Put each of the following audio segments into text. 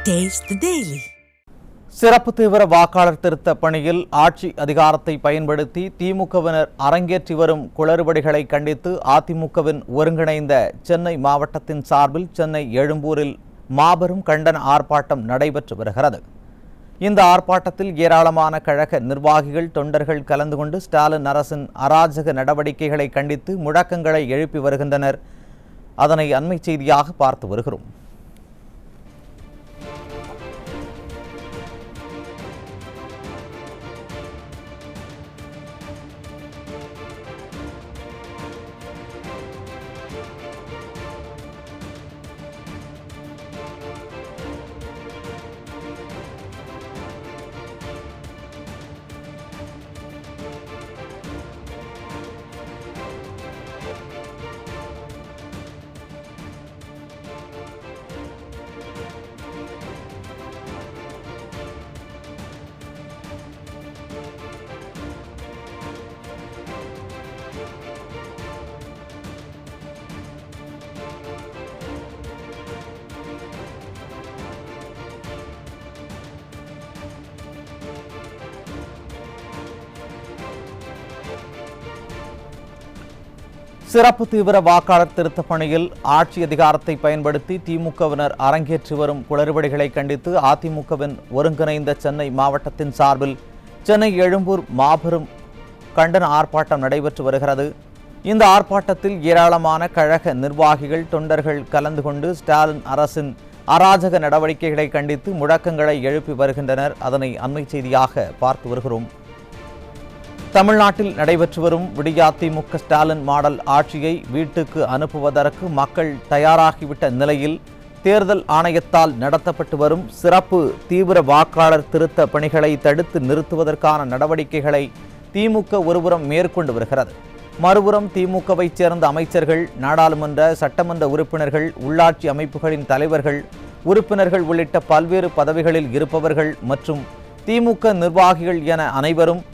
Taste the Daily. சிறப்பு தீவிர வாக்காளர் திருத்த பணியில் ஆட்சி அதிகாரத்தை பயன்படுத்தி திமுகவினர் அரங்கேற்றி வரும் குளறுபடிகளை கண்டித்து அதிமுகவின் ஒருங்கிணைந்த சென்னை மாவட்டத்தின் சார்பில் சென்னை எழும்பூரில் மாபெரும் கண்டன ஆர்ப்பாட்டம் நடைபெற்று வருகிறது. இந்த ஆர்ப்பாட்டத்தில் ஏராளமான கழக நிர்வாகிகள், தொண்டர்கள் கலந்து கொண்டு ஸ்டாலின் அரசின் அராஜக நடவடிக்கைகளை கண்டித்து முழக்கங்களை எழுப்பி வருகின்றனர். அதனை அண்மை செய்தியாக பார்த்து வருகிறோம். சிறப்பு தீவிர வாக்காளர் திருத்த பணியில் ஆட்சி அதிகாரத்தை பயன்படுத்தி திமுகவினர் அரங்கேற்றி வரும் குளறுபடிகளை கண்டித்து அதிமுகவின் ஒருங்கிணைந்த சென்னை மாவட்டத்தின் சார்பில் சென்னை எழும்பூர் மாபெரும் கண்டன ஆர்ப்பாட்டம் நடைபெற்று வருகிறது. இந்த ஆர்ப்பாட்டத்தில் ஏராளமான கழக நிர்வாகிகள், தொண்டர்கள் கலந்து கொண்டு ஸ்டாலின் அரசின் அராஜக நடவடிக்கைகளை கண்டித்து முழக்கங்களை எழுப்பி வருகின்றனர். அதனை அண்மை செய்தியாக பார்த்து வருகிறோம். தமிழ்நாட்டில் நடைபெற்று வரும் விடியாதிமுக ஸ்டாலின் மாடல் ஆட்சியை வீட்டுக்கு அனுப்புவதற்கு மக்கள் தயாராகிவிட்ட நிலையில் தேர்தல் ஆணையத்தால் நடத்தப்பட்டு வரும் சிறப்பு தீவிர வாக்காளர் திருத்த பணிகளை தடுத்து நிறுத்துவதற்கான நடவடிக்கைகளை திமுக ஒருபுறம் மேற்கொண்டு வருகிறது. மறுபுறம் திமுகவைச் சேர்ந்த அமைச்சர்கள், நாடாளுமன்ற, சட்டமன்ற உறுப்பினர்கள், உள்ளாட்சி அமைப்புகளின் தலைவர்கள், உறுப்பினர்கள் உள்ளிட்ட பல்வேறு பதவிகளில் இருப்பவர்கள் மற்றும் திமுக நிர்வாகிகள் என அனைவரும்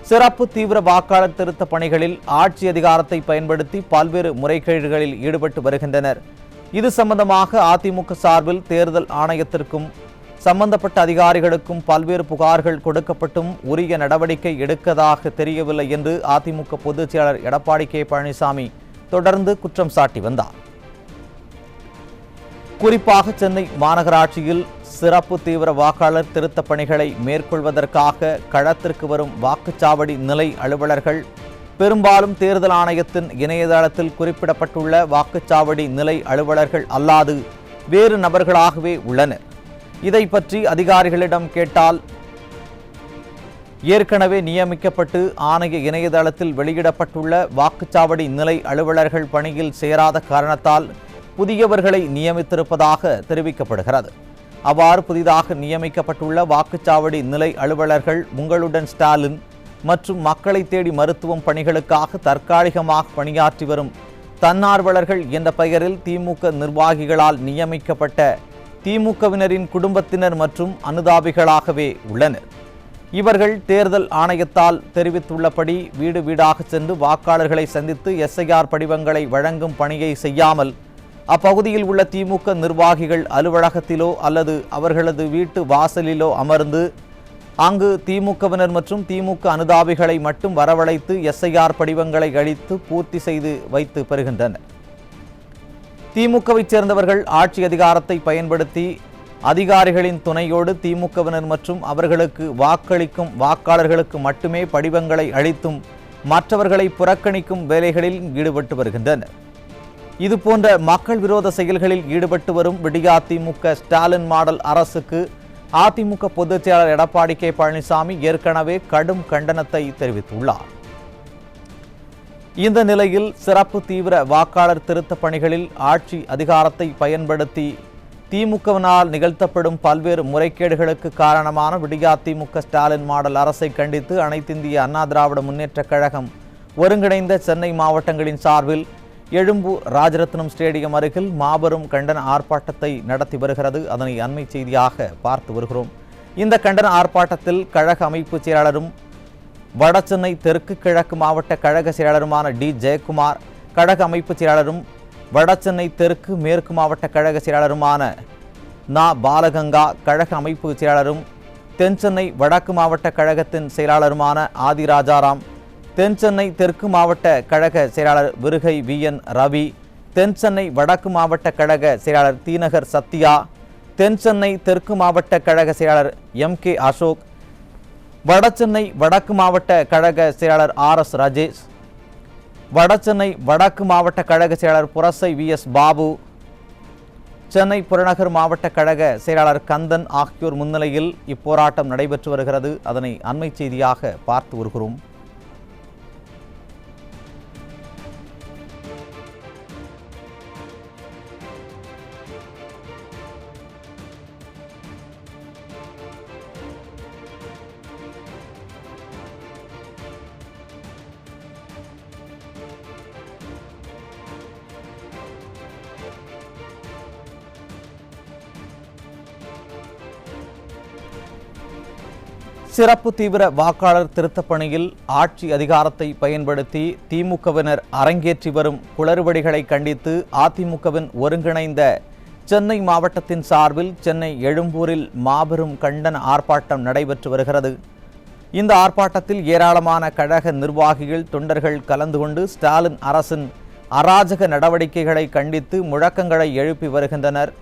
சிறப்பு தீவிர வாக்காளர் திருத்த பணிகளில் ஆட்சி அதிகாரத்தை பயன்படுத்தி பல்வேறு முறைகேடுகளில் ஈடுபட்டு வருகின்றனர். இது சம்பந்தமாக அதிமுக சார்பில் தேர்தல் ஆணையத்திற்கும் சம்பந்தப்பட்ட அதிகாரிகளுக்கும் பல்வேறு புகார்கள் கொடுக்கப்பட்டும் உரிய நடவடிக்கை எடுக்கதாக தெரியவில்லை என்று அதிமுக பொதுச் செயலாளர் எடப்பாடி கே பழனிசாமி தொடர்ந்து குற்றம் சாட்டி வந்தார். குறிப்பாக சென்னை மாநகராட்சியில் சிறப்பு தீவிர வாக்காளர் திருத்த பணிகளை மேற்கொள்வதற்காக களத்திற்கு வரும் வாக்குச்சாவடி நிலை அலுவலர்கள் பெரும்பாலும் தேர்தல் ஆணையத்தின் இணையதளத்தில் குறிப்பிடப்பட்டுள்ள வாக்குச்சாவடி நிலை அலுவலர்கள் அல்லாது வேறு நபர்களாகவே உள்ளனர். இதை பற்றி அதிகாரிகளிடம் கேட்டால் ஏற்கனவே நியமிக்கப்பட்டு ஆணைய இணையதளத்தில் வெளியிடப்பட்டுள்ள வாக்குச்சாவடி நிலை அலுவலர்கள் பணியில் சேராத காரணத்தால் புதியவர்களை நியமித்திருப்பதாக தெரிவிக்கப்படுகிறது. அவ்வாறு புதிதாக நியமிக்கப்பட்டுள்ள வாக்குச்சாவடி நிலை அலுவலர்கள் உங்களுடன் ஸ்டாலின் மற்றும் மக்களை தேடி மருத்துவம் பணிகளுக்காக தற்காலிகமாக பணியாற்றி வரும் தன்னார்வலர்கள் என்ற பெயரில் திமுக நிர்வாகிகளால் நியமிக்கப்பட்ட திமுகவினரின் குடும்பத்தினர் மற்றும் அனுதாபிகளாகவே உள்ளனர். இவர்கள் தேர்தல் ஆணையத்தால் தெரிவித்துள்ளபடி வீடு வீடாக சென்று வாக்காளர்களை சந்தித்து எஸ்ஐஆர் படிவங்களை வழங்கும் பணியை செய்யாமல் அப்பகுதியில் உள்ள திமுக நிர்வாகிகள் அலுவலகத்திலோ அல்லது அவர்களது வீட்டு வாசலிலோ அமர்ந்து அங்கு திமுகவினர் மற்றும் திமுக அனுதாபிகளை மட்டும் வரவழைத்து எஸ்ஐஆர் படிவங்களை அளித்து பூர்த்தி செய்து வைத்து பெறுகின்றனர். திமுகவைச் சேர்ந்தவர்கள் ஆட்சி அதிகாரத்தை பயன்படுத்தி அதிகாரிகளின் துணையோடு திமுகவினர் மற்றும் அவர்களுக்கு வாக்களிக்கும் வாக்காளர்களுக்கு மட்டுமே படிவங்களை அளித்தும் மற்றவர்களை புறக்கணிக்கும் வேலைகளில் ஈடுபட்டு வருகின்றனர். இதுபோன்ற மக்கள் விரோத செயல்களில் ஈடுபட்டு வரும் விடியாதிமுக ஸ்டாலின் மாடல் அரசுக்கு அதிமுக பொதுச் செயலாளர் எடப்பாடி கே பழனிசாமி ஏற்கனவே கடும் கண்டனத்தை தெரிவித்துள்ளார். இந்த நிலையில் சிறப்பு தீவிர வாக்காளர் திருத்த பணிகளில் ஆட்சி அதிகாரத்தை பயன்படுத்தி திமுகவினால் நிகழ்த்தப்படும் பல்வேறு முறைகேடுகளுக்கு காரணமான விடியாதிமுக ஸ்டாலின் மாடல் அரசை கண்டித்து அனைத்திந்திய அண்ணா திராவிட முன்னேற்ற கழகம் ஒருங்கிணைந்த சென்னை மாவட்டங்களின் சார்பில் எழும்பூர் ராஜரத்னம் ஸ்டேடியம் அருகில் மாபெரும் கண்டன ஆர்ப்பாட்டத்தை நடத்தி வருகிறது. அதனை அண்மை செய்தியாக பார்த்து வருகிறோம். இந்த கண்டன ஆர்ப்பாட்டத்தில் கழக அமைப்பு செயலாளரும் வடசென்னை தெற்கு கிழக்கு மாவட்ட கழக செயலாளருமான டி ஜெயக்குமார், கழக அமைப்பு செயலாளரும் வடசென்னை தெற்கு மேற்கு மாவட்ட கழக செயலாளருமான நா. பாலகங்கா கழக அமைப்பு செயலாளரும் தென்சென்னை வடக்கு மாவட்ட கழகத்தின் செயலாளருமான ஆதிராஜாராம், தென்சென்னை தெற்கு மாவட்ட கழக செயலாளர் விருகை வி.என். ரவி, தென்சென்னை வடக்கு மாவட்ட கழக செயலாளர் தீநகர் சத்யா, தென்சென்னை தெற்கு மாவட்ட கழக செயலாளர் எம்.கே. அசோக், வடசென்னை வடக்கு மாவட்ட கழக செயலாளர் ஆர்.எஸ். ராஜேஷ், வடசென்னை வடக்கு மாவட்ட கழக செயலாளர் புரசை வி.எஸ். பாபு, சென்னை புறநகர் மாவட்ட கழக செயலாளர் கந்தன் ஆகியோர் முன்னிலையில் இப்போராட்டம் நடைபெற்று வருகிறது. அதனை அண்மை செய்தியாக பார்த்து வருகிறோம். சிறப்பு தீவிர வாக்காளர் திருத்தப் பணியில் ஆட்சி அதிகாரத்தை பயன்படுத்தி திமுகவினர் அரங்கேற்றி வரும் குளறுபடிகளை கண்டித்து அதிமுகவின் ஒருங்கிணைந்த சென்னை மாவட்டத்தின் சார்பில் சென்னை எழும்பூரில் மாபெரும் கண்டன ஆர்ப்பாட்டம் நடைபெற்று வருகிறது. இந்த ஆர்ப்பாட்டத்தில் ஏராளமான கழக நிர்வாகிகள், தொண்டர்கள் கலந்து கொண்டு ஸ்டாலின் அரசின் அராஜக நடவடிக்கைகளை கண்டித்து முழக்கங்களை எழுப்பி வருகின்றனர்.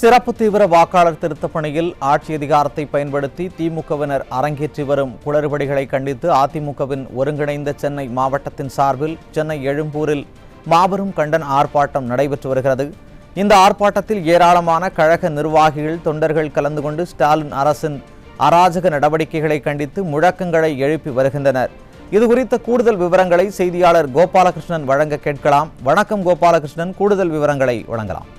சிறப்பு தீவிர வாக்காளர் திருத்தப் பணியில் ஆட்சி அதிகாரத்தை பயன்படுத்தி திமுகவினர் அரங்கேற்றி வரும் குளறுபடிகளை கண்டித்து அதிமுகவின் ஒருங்கிணைந்த சென்னை மாவட்டத்தின் சார்பில் சென்னை எழும்பூரில் மாபெரும் கண்டன ஆர்ப்பாட்டம் நடைபெற்று வருகிறது. இந்த ஆர்ப்பாட்டத்தில் ஏராளமான கழக நிர்வாகிகள், தொண்டர்கள் கலந்து கொண்டு ஸ்டாலின் அரசின் அராஜக நடவடிக்கைகளை கண்டித்து முழக்கங்களை எழுப்பி வருகின்றனர். இதுகுறித்த கூடுதல் விவரங்களை செய்தியாளர் கோபாலகிருஷ்ணன் வழங்க கேட்கலாம். வணக்கம் கோபாலகிருஷ்ணன், கூடுதல் விவரங்களை வழங்கலாம்.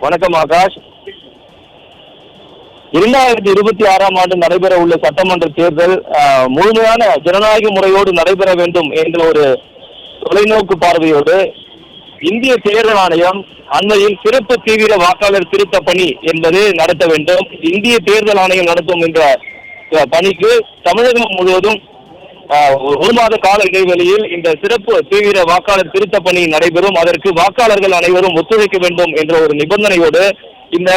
வணக்கம் ஆகாஷ். 2026ஆம் ஆண்டு நடைபெற உள்ள சட்டமன்ற தேர்தல் முழுமையான ஜனநாயக முறையோடு நடைபெற வேண்டும் என்ற ஒரு தொலைநோக்கு பார்வையோடு இந்திய தேர்தல் ஆணையம் அண்மையில் சிறப்பு தீவிர வாக்காளர் திருத்த பணி என்பது நடத்த வேண்டும். இந்திய தேர்தல் ஆணையம் நடத்தும் என்ற பணிக்கு தமிழகம் முழுவதும் ஒரு மாத கால இடைவெளியில் இந்த சிறப்பு தீவிர வாக்காளர் திருத்த பணி நடைபெறும். அதற்கு வாக்காளர்கள் அனைவரும் ஒத்துழைக்க வேண்டும் என்ற ஒரு நிபந்தனையோடு இந்த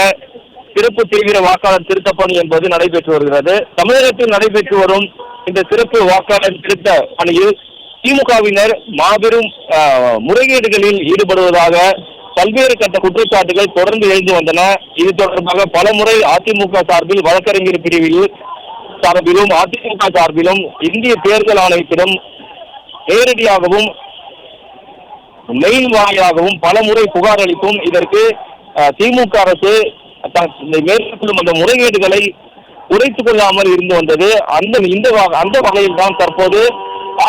சிறப்பு தீவிர வாக்காளர் திருத்த பணி என்பது நடைபெற்று வருகிறது. தமிழகத்தில் நடைபெற்று வரும் இந்த சிறப்பு வாக்காளர் திருத்த பணியில் திமுகவினர் மாபெரும் முறைகேடுகளில் ஈடுபடுவதாக பல்வேறு கட்ட குற்றச்சாட்டுகள் தொடர்ந்து எழுந்து வந்தன. இது தொடர்பாக பலமுறை அதிமுக சார்பில் வழக்கறிஞர் பிரிவில் சார்பிலும் அதிமுக சார்பிலும் இந்திய தேர்தல் ஆணையத்திடம் நேரடியாகவும் மெயில் வாயிலாகவும் பல முறை புகார் அளித்தும் இதற்கு திமுக அரசு மேற்கொள்ளும் அந்த முறைகேடுகளை குறைத்துக் கொள்ளாமல் இருந்து வந்தது. அந்த வகையில் தான் தற்போது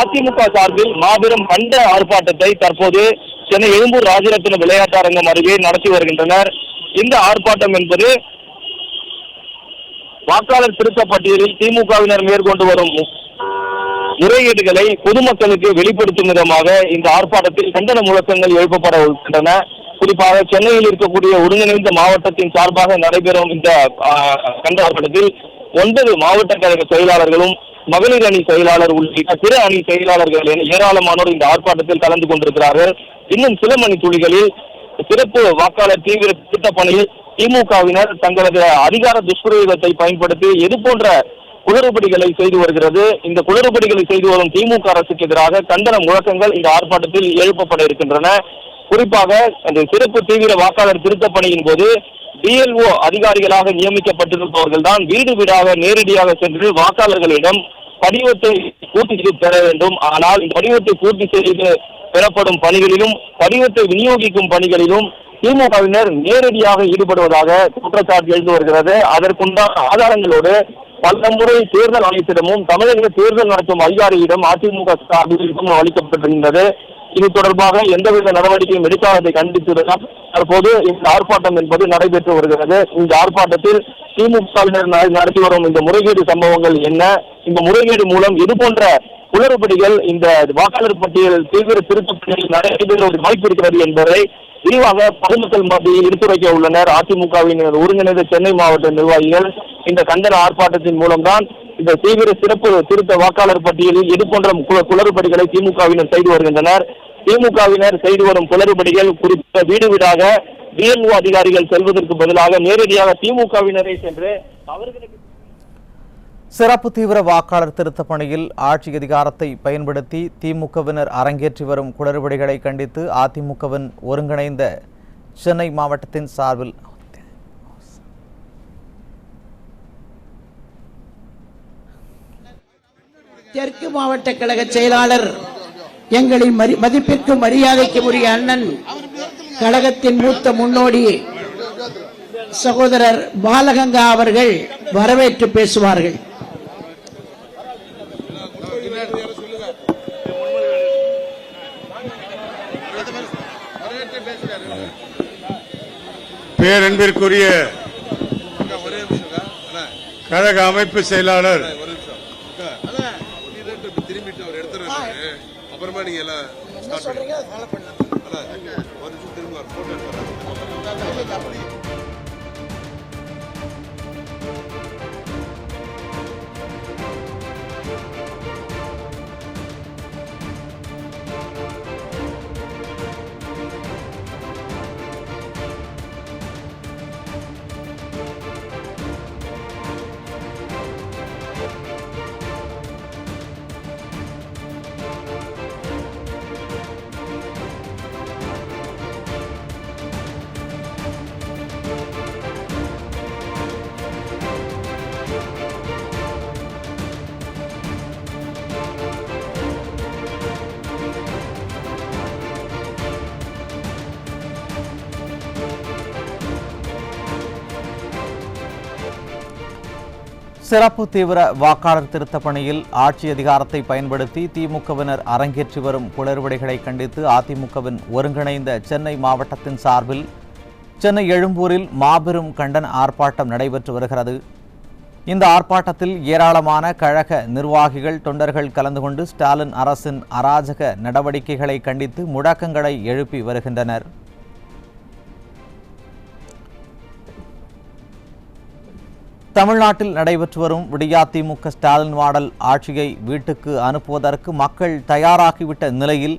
அதிமுக சார்பில் மாபெரும் கண்ட ஆர்ப்பாட்டத்தை தற்போது சென்னை எழும்பூர் ராஜரத்ன விளையாட்டு அரங்கம் அருகே நடத்தி வருகின்றனர். இந்த ஆர்ப்பாட்டம் என்பது வாக்காளர் திருத்த பட்டியலில் திமுகவினர் மேற்கொண்டு வரும் முறைகேடுகளை பொதுமக்களுக்கு வெளிப்படுத்தும் விதமாக இந்த ஆர்ப்பாட்டத்தில் கண்டன முழக்கங்கள் எழுப்பப்பட இருக்கின்றன. குறிப்பாக சென்னையில் இருக்கக்கூடிய ஒருங்கிணைந்த மாவட்டத்தின் சார்பாக நடைபெறும் இந்த கண்ட ஆர்ப்பாட்டத்தில் 9 மாவட்ட கழக செயலாளர்களும் மகளிர் அணி செயலாளர் உள்ளிட்ட பிற அணி செயலாளர்கள் என ஏராளமானோர் இந்த ஆர்ப்பாட்டத்தில் கலந்து கொண்டிருக்கிறார்கள். இன்னும் சில மணி துளிகளில் சிறப்பு வாக்காளர் தீவிர திட்டப் பணியில் திமுகவினர் தங்களது அதிகார துஷ்பிரயோகத்தை பயன்படுத்தி எது போன்ற குளறுபடிகளை செய்து வருகிறது. இந்த குளறுபடிகளை செய்து வரும் திமுக அரசுக்கு எதிராக கண்டன முழக்கங்கள் இந்த ஆர்ப்பாட்டத்தில் எழுப்பப்பட இருக்கின்றன. குறிப்பாக அந்த சிறப்பு தீவிர வாக்காளர் திருத்த பணியின் போது BLO அதிகாரிகளாக நியமிக்கப்பட்டிருப்பவர்கள் தான் வீடு வீடாக நேரடியாக சென்று வாக்காளர்களிடம் படிவத்தை பூர்த்தி செய்து பெற வேண்டும். ஆனால் இந்த படிவத்தை பூர்த்தி செய்து பெறப்படும் பணிகளிலும் படிவத்தை விநியோகிக்கும் பணிகளிலும் திமுகவினர் நேரடியாக ஈடுபடுவதாக குற்றச்சாட்டு எழுந்து வருகிறது. அதற்குண்டான ஆதாரங்களோடு பல முறை தேர்தல் ஆணையத்திடமும் தமிழக தேர்தல் நடத்தும் அதிகாரியிடம் அதிமுக சார்பில் அளிக்கப்பட்டிருந்தது. இது தொடர்பாக எந்தவித நடவடிக்கையும் எடுக்காததை கண்டித்துதான் தற்போது இந்த ஆர்ப்பாட்டம் என்பது நடைபெற்று வருகிறது. இந்த ஆர்ப்பாட்டத்தில் திமுகவினர் நடத்தி வரும் இந்த முறைகேடு சம்பவங்கள் என்ன, இந்த முறைகேடு மூலம் இது போன்ற குளறுபடிகள் இந்த வாக்காளர் பட்டியல் தீவிர திருத்தப் பணியில் நடைபெற ஒரு வாய்ப்பு இருக்கிறது என்பதை விரிவாக பொதுமக்கள் மத்தியில் எடுத்துரைக்க உள்ளனர் அதிமுகவின் ஒருங்கிணைந்த சென்னை மாவட்ட நிர்வாகிகள். இந்த கண்டன ஆர்ப்பாட்டத்தின் மூலம்தான் இந்த தீவிர சிறப்பு திருத்த வாக்காளர் பட்டியலில் இது போன்ற குளறுபடிகளை திமுகவினர் செய்து வருகின்றனர். திமுகவினர் செய்து வரும் குளறுபடிகள் குறித்த வீடு வீடாக BLO அதிகாரிகள் செல்வதற்கு பதிலாக நேரடியாக திமுகவினரை சென்று அவர்களுக்கு சிறப்பு தீவிர வாக்காளர் திருத்த பணியில் ஆட்சி அதிகாரத்தை பயன்படுத்தி திமுகவினர் அரங்கேற்றி வரும் குளறுபடிகளை கண்டித்து அதிமுகவின் ஒருங்கிணைந்த சென்னை மாவட்டத்தின் சார்பில் தெற்கு மாவட்ட கழக செயலாளர் எங்களின் மதிப்பிற்கு மரியாதைக்கு உரிய அண்ணன் கழகத்தின் மூத்த முன்னோடி சகோதரர் பாலகங்கா அவர்கள் வரவேற்று பேசுவார்கள். பேரன்பிற்குரிய கழக அமைப்பு செயலாளர் அப்புறமா நீங்க எல்லாம் சிறப்பு தீவிர வாக்காளர் திருத்த பணியில் ஆட்சி அதிகாரத்தை பயன்படுத்தி திமுகவினர் அரங்கேற்றி வரும் குளறுபடிகளை கண்டித்து அதிமுகவின் ஒருங்கிணைந்த சென்னை மாவட்டத்தின் சார்பில் சென்னை எழும்பூரில் மாபெரும் கண்டன ஆர்ப்பாட்டம் நடைபெற்று வருகிறது. இந்த ஆர்ப்பாட்டத்தில் ஏராளமான கழக நிர்வாகிகள் தொண்டர்கள் கலந்து கொண்டு ஸ்டாலின் அரசின் அராஜக நடவடிக்கைகளை கண்டித்து முழக்கங்களை எழுப்பி வருகின்றனர். தமிழ்நாட்டில் நடைபெற்று வரும் விடியாதிமுக ஸ்டாலின் மாடல் ஆட்சியை வீட்டுக்கு அனுப்புவதற்கு மக்கள் தயாராகிவிட்ட நிலையில்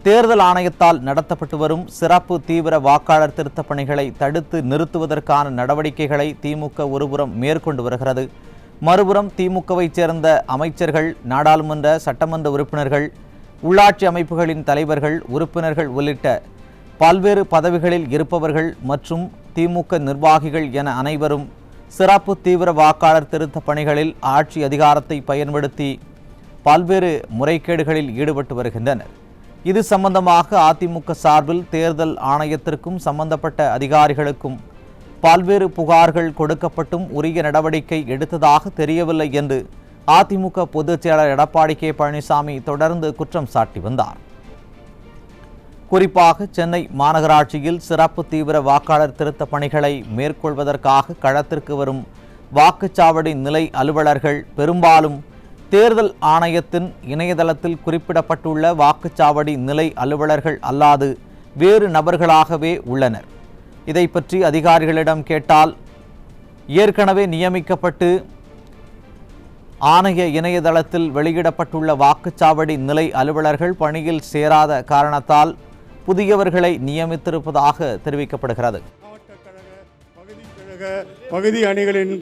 தேர்தல் ஆணையத்தால் நடத்தப்பட்டு வரும் சிறப்பு தீவிர வாக்காளர் திருத்தப் பணிகளை தடுத்து நிறுத்துவதற்கான நடவடிக்கைகளை திமுக ஒருபுறம் மேற்கொண்டு வருகிறது. மறுபுறம் திமுகவைச் சேர்ந்த அமைச்சர்கள், நாடாளுமன்ற சட்டமன்ற உறுப்பினர்கள், உள்ளாட்சி அமைப்புகளின் தலைவர்கள், உறுப்பினர்கள் உள்ளிட்ட பல்வேறு பதவிகளில் இருப்பவர்கள் மற்றும் திமுக நிர்வாகிகள் என அனைவரும் சிறப்பு தீவிர வாக்காளர் திருத்த பணிகளில் ஆட்சி அதிகாரத்தை பயன்படுத்தி பல்வேறு முறைகேடுகளில் ஈடுபட்டு வருகின்றனர். இது சம்பந்தமாக அதிமுக சார்பில் தேர்தல் ஆணையத்திற்கும் சம்பந்தப்பட்ட அதிகாரிகளுக்கும் பல்வேறு புகார்கள் கொடுக்கப்பட்டும் உரிய நடவடிக்கை எடுத்ததாக தெரியவில்லை என்று அதிமுக பொதுச் செயலாளர் எடப்பாடி கே பழனிசாமி தொடர்ந்து குற்றம் சாட்டி வந்தார். குறிப்பாக சென்னை மாநகராட்சியில் சிறப்பு தீவிர வாக்காளர் திருத்த பணிகளை மேற்கொள்வதற்காக களத்திற்கு வரும் வாக்குச்சாவடி நிலை அலுவலர்கள் பெரும்பாலும் தேர்தல் ஆணையத்தின் இணையதளத்தில் குறிப்பிடப்பட்டுள்ள வாக்குச்சாவடி நிலை அலுவலர்கள் அல்லாது வேறு நபர்களாகவே உள்ளனர். இதை பற்றி அதிகாரிகளிடம் கேட்டால் ஏற்கனவே நியமிக்கப்பட்டு ஆணைய இணையதளத்தில் வெளியிடப்பட்டுள்ள வாக்குச்சாவடி நிலை அலுவலர்கள் பணியில் சேராத காரணத்தால் புதியவர்களை நியமித்திருப்பதாக தெரிவிக்கப்படுகிறது. பகுதி அணிகளின்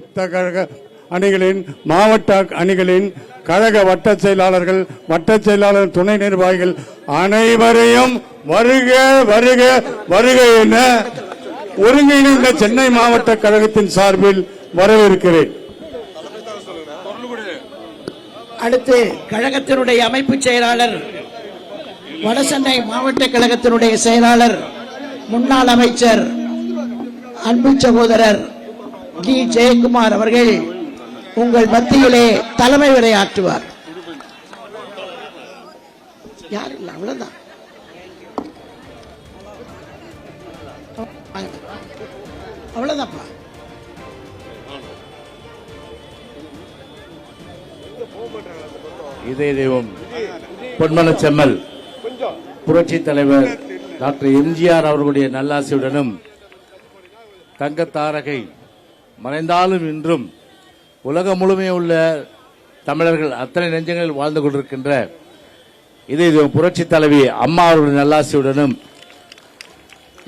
மாவட்ட அணிகளின் கழக வட்ட செயலாளர்கள், வட்ட செயலாளர், துணை நிர்வாகிகள் அனைவரையும் வருக வருக வருக என ஒருங்கிணைந்த சென்னை மாவட்ட கழகத்தின் சார்பில் வரவேற்கிறேன். அடுத்து கழகத்தினுடைய அமைப்பு செயலாளர், வடசென்னை மாவட்ட கழகத்தினுடைய செயலாளர், முன்னாள் அமைச்சர் அன்பு சகோதரர் டி ஜெயக்குமார் அவர்கள் உங்கள் மத்தியிலே தலைமை உரையாற்றுவார். யார் இல்லை, அவ்வளவுதான். அவ்வளவுதான்ப்பா. இதய தெய்வம் பொன்மனச்செம்மல் புரட்சி தலைவர் டாக்டர் எம்ஜிஆர் அவர்களுடைய நல்லாசியுடனும் தங்கத்தாரகை மறைந்தாலும் இன்றும் உலகம் முழுமையும் உள்ள தமிழர்கள் அத்தனை நெஞ்சங்களில் வாழ்ந்து கொண்டிருக்கின்ற இதய தெய்வம் புரட்சி தலைவி அம்மா அவர்களுடைய நல்லாசியுடனும்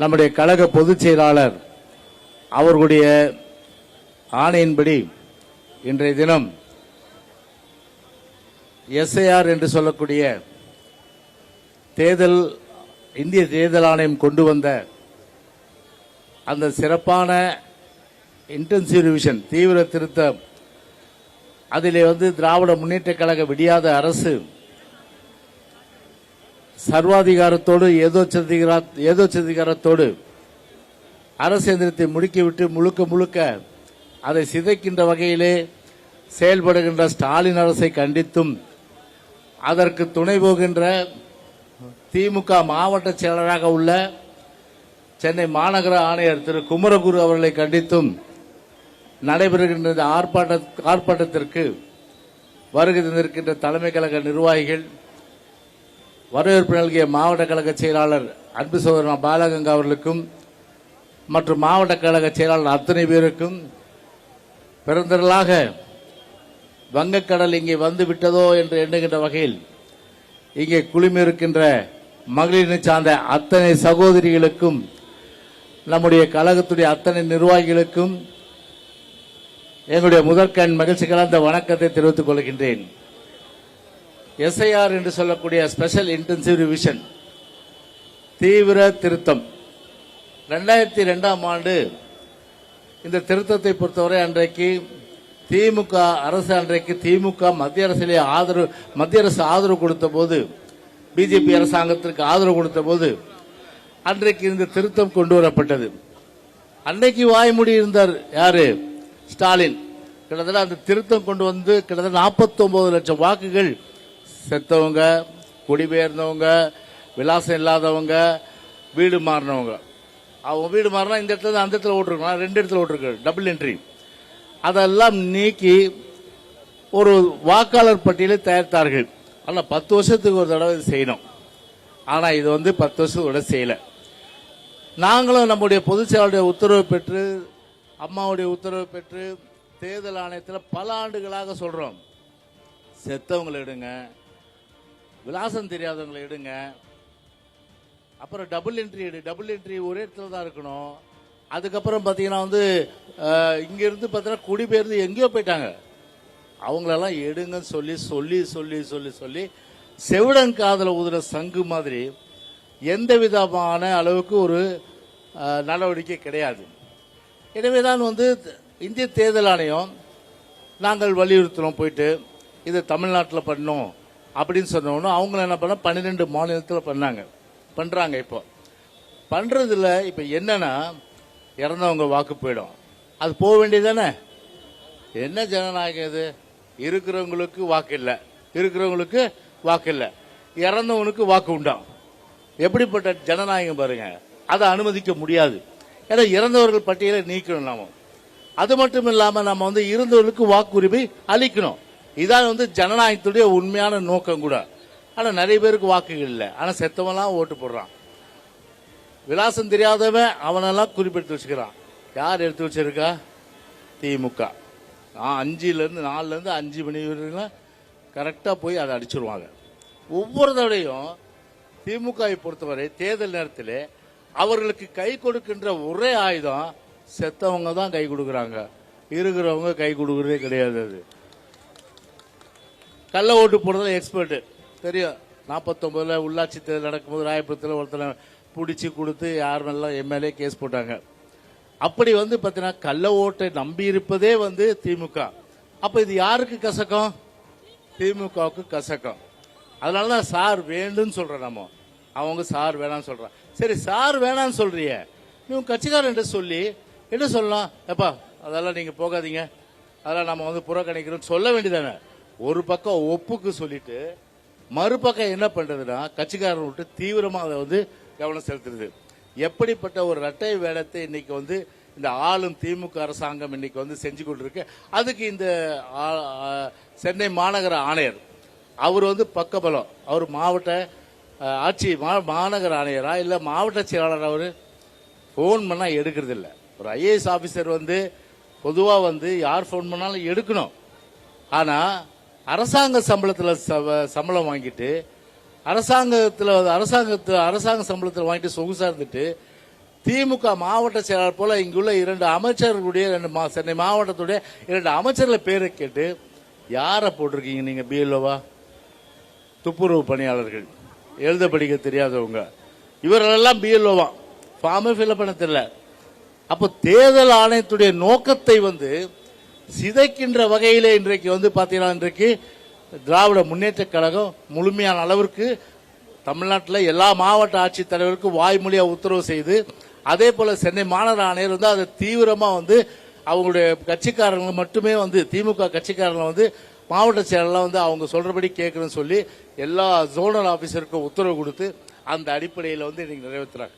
நம்முடைய கழக பொதுச் செயலாளர் அவர்களுடைய ஆணையின்படி இன்றைய தினம் எஸ்ஐஆர் என்று சொல்லக்கூடிய இந்திய தேர்தல் ஆணையம் கொண்டு வந்த அந்த சிறப்பான இன்டென்சிவ் ரிவிஷன் தீவிர திருத்தம், அதிலே திராவிட முன்னேற்ற கழக விடியாத அரசு சர்வாதிகாரத்தோடு ஏதோச்சதிகாரத்தோடு அரசு எந்திரத்தை முடுக்கிவிட்டு முழுக்க முழுக்க அதை சிதைக்கின்ற வகையிலே செயல்படுகின்ற ஸ்டாலின் அரசை கண்டித்தும் அதற்கு துணை போகின்ற திமுக மாவட்ட செயலராக உள்ள சென்னை மாநகர ஆணையர் திரு குமரகுரு அவர்களை கண்டித்தும் நடைபெறுகின்ற இந்த ஆர்ப்பாட்டத்திற்கு வருகை தந்திருக்கின்ற தலைமை கழக நிர்வாகிகள், வரவேற்பு நல்கிய மாவட்ட கழக செயலாளர் அன்பு சகோதரர் பாலகங்கா அவர்களுக்கும் மற்றும் மாவட்ட கழக செயலாளர் அத்தனை பேருக்கும் பெருந்திரளாக வங்கக்கடல் இங்கே வந்து விட்டதோ என்று எண்ணுகின்ற வகையில் இங்கே குழுமியிருக்கின்ற மகளிரை சார்ந்த அத்தனை சகோதரிகளுக்கும் நம்முடைய கழகத்துடைய அத்தனை நிர்வாகிகளுக்கும் எங்களுடைய முதற்கண் மகிழ்ச்சி கலந்த வணக்கத்தை தெரிவித்துக் கொள்கின்றேன். எஸ்ஐஆர் என்று சொல்லக்கூடிய ஸ்பெஷல் இன்டென்சிவ் ரிவிஷன் தீவிர திருத்தம் 2002ஆம் ஆண்டு இந்த திருத்தத்தை பொறுத்தவரை அன்றைக்கு திமுக அரசு திமுக மத்திய அரசு ஆதரவு கொடுத்த போது, பிஜேபி அரசாங்கத்திற்கு ஆதரவு கொடுத்த போது அன்றைக்கு இந்த திருத்தம் கொண்டு வரப்பட்டது. அன்னைக்கு வாய்மொழி இருந்தார் யாரு? ஸ்டாலின். கிட்டத்தட்ட அந்த திருத்தம் கொண்டு வந்து கிட்டத்தட்ட 49 லட்சம் வாக்குகள் செத்தவங்க, குடிபெயர்ந்தவங்க, விலாசம் இல்லாதவங்க, வீடு மாறினவங்க, அவங்க வீடு மாறினா இந்த இடத்துல அந்த இடத்துல ஓட்டுருக்கணும், 2 இடத்துல ஓட்டுருக்கு, டபுள் என்ட்ரி, அதெல்லாம் நீக்கி ஒரு வாக்காளர் பட்டியலை தயாரித்தார்கள். ஆனால் 10 வருஷத்துக்கு ஒரு தடவை இது செய்யணும். ஆனால் இது 10 வருஷத்தோட செய்யல. நாங்களும் நம்முடைய பொதுச் செயலாளருடைய உத்தரவு பெற்று, அம்மாவுடைய உத்தரவு பெற்று தேர்தல் ஆணையத்தில் பல ஆண்டுகளாக சொல்றோம், செத்தவங்களை எடுங்க, விலாசம் தெரியாதவங்களை எடுங்க, அப்புறம் டபுள் என்ட்ரி ஒரே இடத்துல தான் இருக்கணும். அதுக்கப்புறம் பார்த்தீங்கன்னா இங்கிருந்து பார்த்தீங்கன்னா குடிபெயர்ந்து எங்கேயோ போயிட்டாங்க, அவங்களெல்லாம் எடுங்கன்னு சொல்லி சொல்லி சொல்லி சொல்லி சொல்லி செவிடன் காதல ஊதுற சங்கு மாதிரி எந்த விதமான அளவுக்கு ஒரு நடவடிக்கை கிடையாது. எனவேதான் இந்திய தேர்தல் ஆணையம் நாங்கள் வலியுறுத்தினோம், போயிட்டு இது தமிழ்நாட்டில் பண்ணோம் அப்படின்னு சொன்னோன்னு அவங்க என்ன பண்ண 12 மாநிலத்தில் பண்றாங்க. இப்போ பண்றதுல இப்போ என்னன்னா இறந்தவங்க வாக்கு போயிடும். அது போக வேண்டியதானே? என்ன ஜனநாயகம் இது? இருக்கிறவங்களுக்கு வாக்கு இல்லை, இருக்கிறவங்களுக்கு வாக்கு இல்லை, இறந்தவனுக்கு வாக்கு உண்டாம். எப்படிப்பட்ட ஜனநாயகம் பாருங்க. அதை அனுமதிக்க முடியாது. ஏன்னா இறந்தவர்கள் பட்டியலை நீக்கணும் நாம. அது மட்டும் இல்லாம நம்ம இருந்தவர்களுக்கு வாக்குரிமை அளிக்கணும். இதான் ஜனநாயகத்துடைய உண்மையான நோக்கம் கூட. ஆனா நிறைய பேருக்கு வாக்குகள் இல்லை. ஆனா செத்தவெல்லாம் ஓட்டு போடுறான். விலாசம் தெரியாதவன் அவனெல்லாம் குறிப்பிட்டு வச்சுக்கிறான். யார் எடுத்து வச்சிருக்கா? திமுக. 4 to 5 மணி வரைக்கும் கரெக்டா போய் அதை அடிச்சிருவாங்க. ஒவ்வொரு தடையும் திமுகவை பொறுத்தவரை தேர்தல் நேரத்தில் அவர்களுக்கு கை கொடுக்கின்ற ஒரே ஆயுதம் செத்தவங்க தான் கை கொடுக்கறாங்க, இருக்கிறவங்க கை கொடுக்கறதே கிடையாது. அது கள்ள ஓட்டு போடுறதுல எக்ஸ்பர்ட் தெரியும். 49 உள்ளாட்சி தேர்தல் நடக்கும்போது ராயபுரத்தில் ஒருத்தனை பிடிச்சி கொடுத்து யார் மேலாம் எம்எல்ஏ கேஸ் போட்டாங்க. அப்படி பார்த்தீங்கன்னா கள்ள ஓட்டை நம்பி இருப்பதே திமுக. அப்ப இது யாருக்கு கசக்கம்? திமுகவுக்கு கசக்கம். அதனாலதான் சார் வேண்டும் சொல்றேன். நம்ம அவங்க சார் வேணான்னு சொல்றான். சரி, சார் வேணான்னு சொல்றிய, இவங்க கட்சிக்காரன் சொல்லி என்ன சொல்லலாம்? எப்பா அதெல்லாம் நீங்க போகாதீங்க, அதெல்லாம் நம்ம புறக்கணிக்கிறோம் சொல்ல வேண்டியதானே. ஒரு பக்கம் ஒப்புக்கு சொல்லிட்டு மறுபக்கம் என்ன பண்றதுன்னா கட்சிக்காரன் விட்டு தீவிரமா அதை கவனம் செலுத்துறது. எப்படிப்பட்ட ஒரு இரட்டை வேடத்தை இன்னைக்கு இந்த ஆளும் திமுக அரசாங்கம் இன்னைக்கு செஞ்சு கொண்டிருக்கு. அதுக்கு இந்த சென்னை மாநகர ஆணையர் அவர் பக்கபலம். அவர் மாவட்ட ஆட்சி மாநகர ஆணையரா இல்ல மாவட்ட செயலாளர்? அவரு போன் பண்ணா எடுக்கிறது இல்ல. ஒரு ஐஏஎஸ் ஆபீசர் பொதுவா யார் போன் பண்ணாலும் எடுக்கணும். ஆனா அரசாங்க சம்பளம் வாங்கிட்டு அரசாங்க சம்பளத்தில் வாங்கிட்டு சொகுசா இருந்துட்டு திமுக மாவட்ட செயலாளர் போல இங்குள்ள 2 அமைச்சர்களுடைய சென்னை மாவட்டத்துடைய 2 அமைச்சர்களை பேரை கேட்டு யாரை போட்டிருக்கீங்க நீங்க? பிஎல்ஓவா? துப்புரவு பணியாளர்கள், எழுத படிக்க தெரியாதவங்க, இவரெல்லாம் பிஎல்ஓவா? ஃபார்மே ஃபில் பண்ண தெரியல. அப்போ தேர்தல் ஆணையத்துடைய நோக்கத்தை சிதைக்கின்ற வகையிலே இன்றைக்கு பாத்தீங்கன்னா இன்றைக்கு திராவிட முன்னேற்ற கழகம் முழுமையான அளவிற்கு தமிழ்நாட்டில் எல்லா மாவட்ட ஆட்சித்தலைவருக்கும் வாய்மொழியா உத்தரவு செய்து, அதே போல சென்னை மாநகர ஆணையர் அதை தீவிரமா அவங்களுடைய கட்சிக்காரங்க மட்டுமே திமுக கட்சிக்காரங்க மாவட்ட செயலர் அவங்க சொல்றபடி கேட்கணும்னு சொல்லி எல்லா ஜோனல் ஆபீசருக்கும் உத்தரவு கொடுத்து அந்த அடிப்படையில் இன்னைக்கு நிறைவேற்றுறாங்க.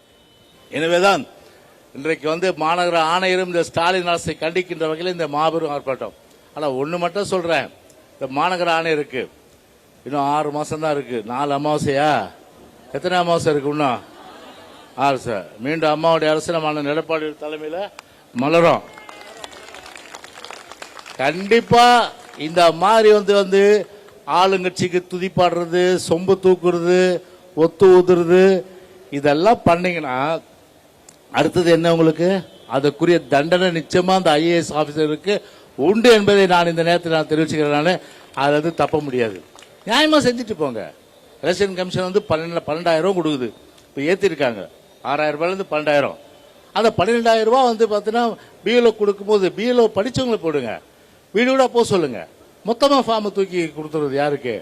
எனவேதான் இன்றைக்கு மாநகர ஆணையரும் இந்த ஸ்டாலின் அரசை கண்டிக்கின்ற வகையில் இந்த மாபெரும் ஆர்ப்பாட்டம். ஆனா ஒண்ணு மட்டும் சொல்றேன், இந்த மாநகர ஆணையருக்கு இன்னும் 6 மாசம் தான் இருக்கு. 4 அமாவாசையா? எத்தனை அமாவாசை இருக்கு? இன்னும் 6 சார். மீண்டும் அம்மாவுடைய அரசு நம்ம எடப்பாடி தலைமையில மலரும். கண்டிப்பா இந்த மாதிரி ஆளுங்கட்சிக்கு துதிப்பாடுறது, சொம்பு தூக்குறது, ஒத்து ஊதுறது, இதெல்லாம் பண்ணீங்கன்னா அடுத்தது என்ன உங்களுக்கு? அதற்குரிய தண்டனை நிச்சயமா அந்த ஐஏஎஸ் ஆபீசருக்கு உண்டு என்பதை நான் இந்த நேரத்தில் நான் தெரிவிச்சுக்கிறேன். அது தப்ப முடியாது. நியாயமா செஞ்சுட்டு போங்க. எலெக்ஷன் கமிஷன் 12,000 கொடுக்குது. இப்ப ஏத்திருக்காங்க 6,000 ரூபாயிலிருந்து 12,000. அந்த 12,000 ரூபாய் பாத்தீங்கன்னா பிஎல்ஓ கொடுக்கும்போது பிஎல்ஓ படிச்சவங்களை போடுங்க, வீடு வீடா போக சொல்லுங்க. மொத்தமா ஃபார்ம் தூக்கி கொடுத்துறது யாருக்கு?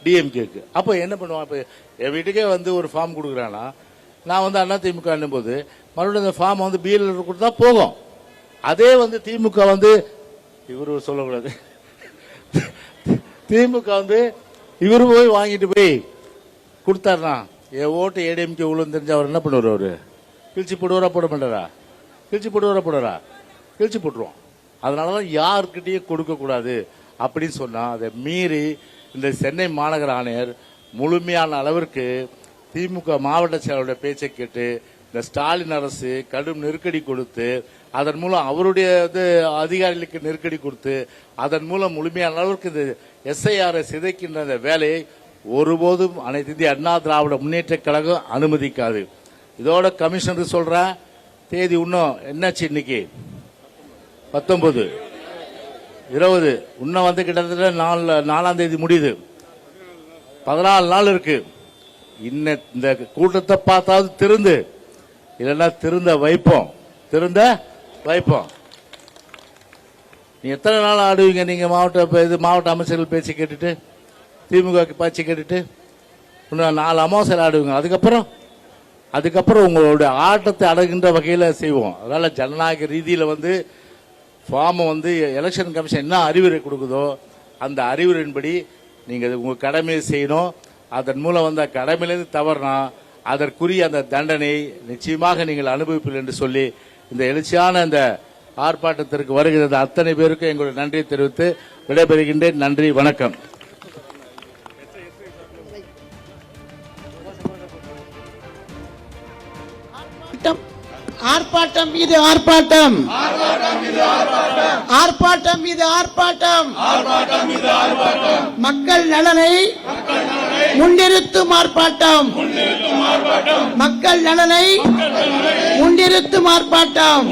டிஎம்கேக்கு. அப்ப என்ன பண்ணுவான்? இப்ப என் வீட்டுக்கே ஒரு ஃபார்ம் கொடுக்குறானா, நான் அண்ணா திமுக போது மறுபடியும் அந்த ஃபார்ம் பிஎல்ஓ கொடுத்தா போகும். அதே திமுக இவரு சொல்லக்கூடாது, திமுக இவரு போய் வாங்கிட்டு போய் கொடுத்தாருனா என் ஓட்டு ஏடிஎம்கே உள்ள தெரிஞ்சு அவர் என்ன பண்ணுவார்? அவரு கிழிச்சு போடுவாரா போட மாட்டாரா? கிழிச்சு போடுவாரா? கிழிச்சு போட்டுருவோம். அதனாலதான் யாருக்கிட்டையும் கொடுக்க கூடாது அப்படின்னு சொன்னா அதை மீறி இந்த சென்னை மாநகர ஆணையர் முழுமையான அளவிற்கு திமுக மாவட்ட செயலாளருடைய பேச்சை கேட்டு இந்த ஸ்டாலின் அரசு கடும் நெருக்கடி கொடுத்து, அதன் மூலம் அவருடைய அதிகாரிகளுக்கு நெருக்கடி கொடுத்து, அதன் மூலம் முழுமையான அளவிற்கு இந்த எஸ்ஐஆரை சிதைக்கின்ற அந்த வேலையை ஒருபோதும் அனைத்து இந்திய அண்ணா திராவிட முன்னேற்ற கழகம் அனுமதிக்காது. இதோட கமிஷனர் சொல்ற தேதி இன்னும் என்னாச்சு? இன்னைக்கு 19, 20, இன்னும் கிட்டத்தட்ட 4ஆம் தேதி முடியுது. 14 நாள் இருக்கு. இந்த கூட்டத்தை பார்த்தாவது திருந்து, இல்லைன்னா திருந்த வைப்போம். நீ எத்தனை நாள் ஆடுவீங்க? நீங்க மாவட்ட அமைச்சர்கள் பேச்சு கேட்டுட்டு, திமுக பேச்சு கேட்டுட்டு இன்னும் 4 அமாவாசையில் ஆடுவீங்க. அதுக்கப்புறம் உங்களுடைய ஆட்டத்தை அடங்குகின்ற வகையில் செய்வோம். அதனால ஜனநாயக ரீதியில் ஃபார்மை எலெக்ஷன் கமிஷன் என்ன அறிவுரை கொடுக்குதோ அந்த அறிவுரையின்படி நீங்கள் உங்கள் கடமையை செய்யணும். அதன் மூலம் அந்த கடமையிலிருந்து தவறுனா அதற்குரிய அந்த தண்டனை நிச்சயமாக நீங்கள் அனுபவிப்பீர்கள் என்று சொல்லி இந்த எழுச்சியான இந்த ஆர்ப்பாட்டத்திற்கு வருகிறது அத்தனை பேருக்கும் எங்களுடைய நன்றியை தெரிவித்து விடைபெறுகின்றேன். நன்றி, வணக்கம். ஆர்ப்பாட்டம் மீது ஆர்ப்பாட்டம், ஆர்ப்பாட்டம் மீது ஆர்ப்பாட்டம், மக்கள் நலனை முன்னிறுத்தும் ஆர்ப்பாட்டம், மக்கள் நலனை முன்னிறுத்தும் ஆர்ப்பாட்டம்,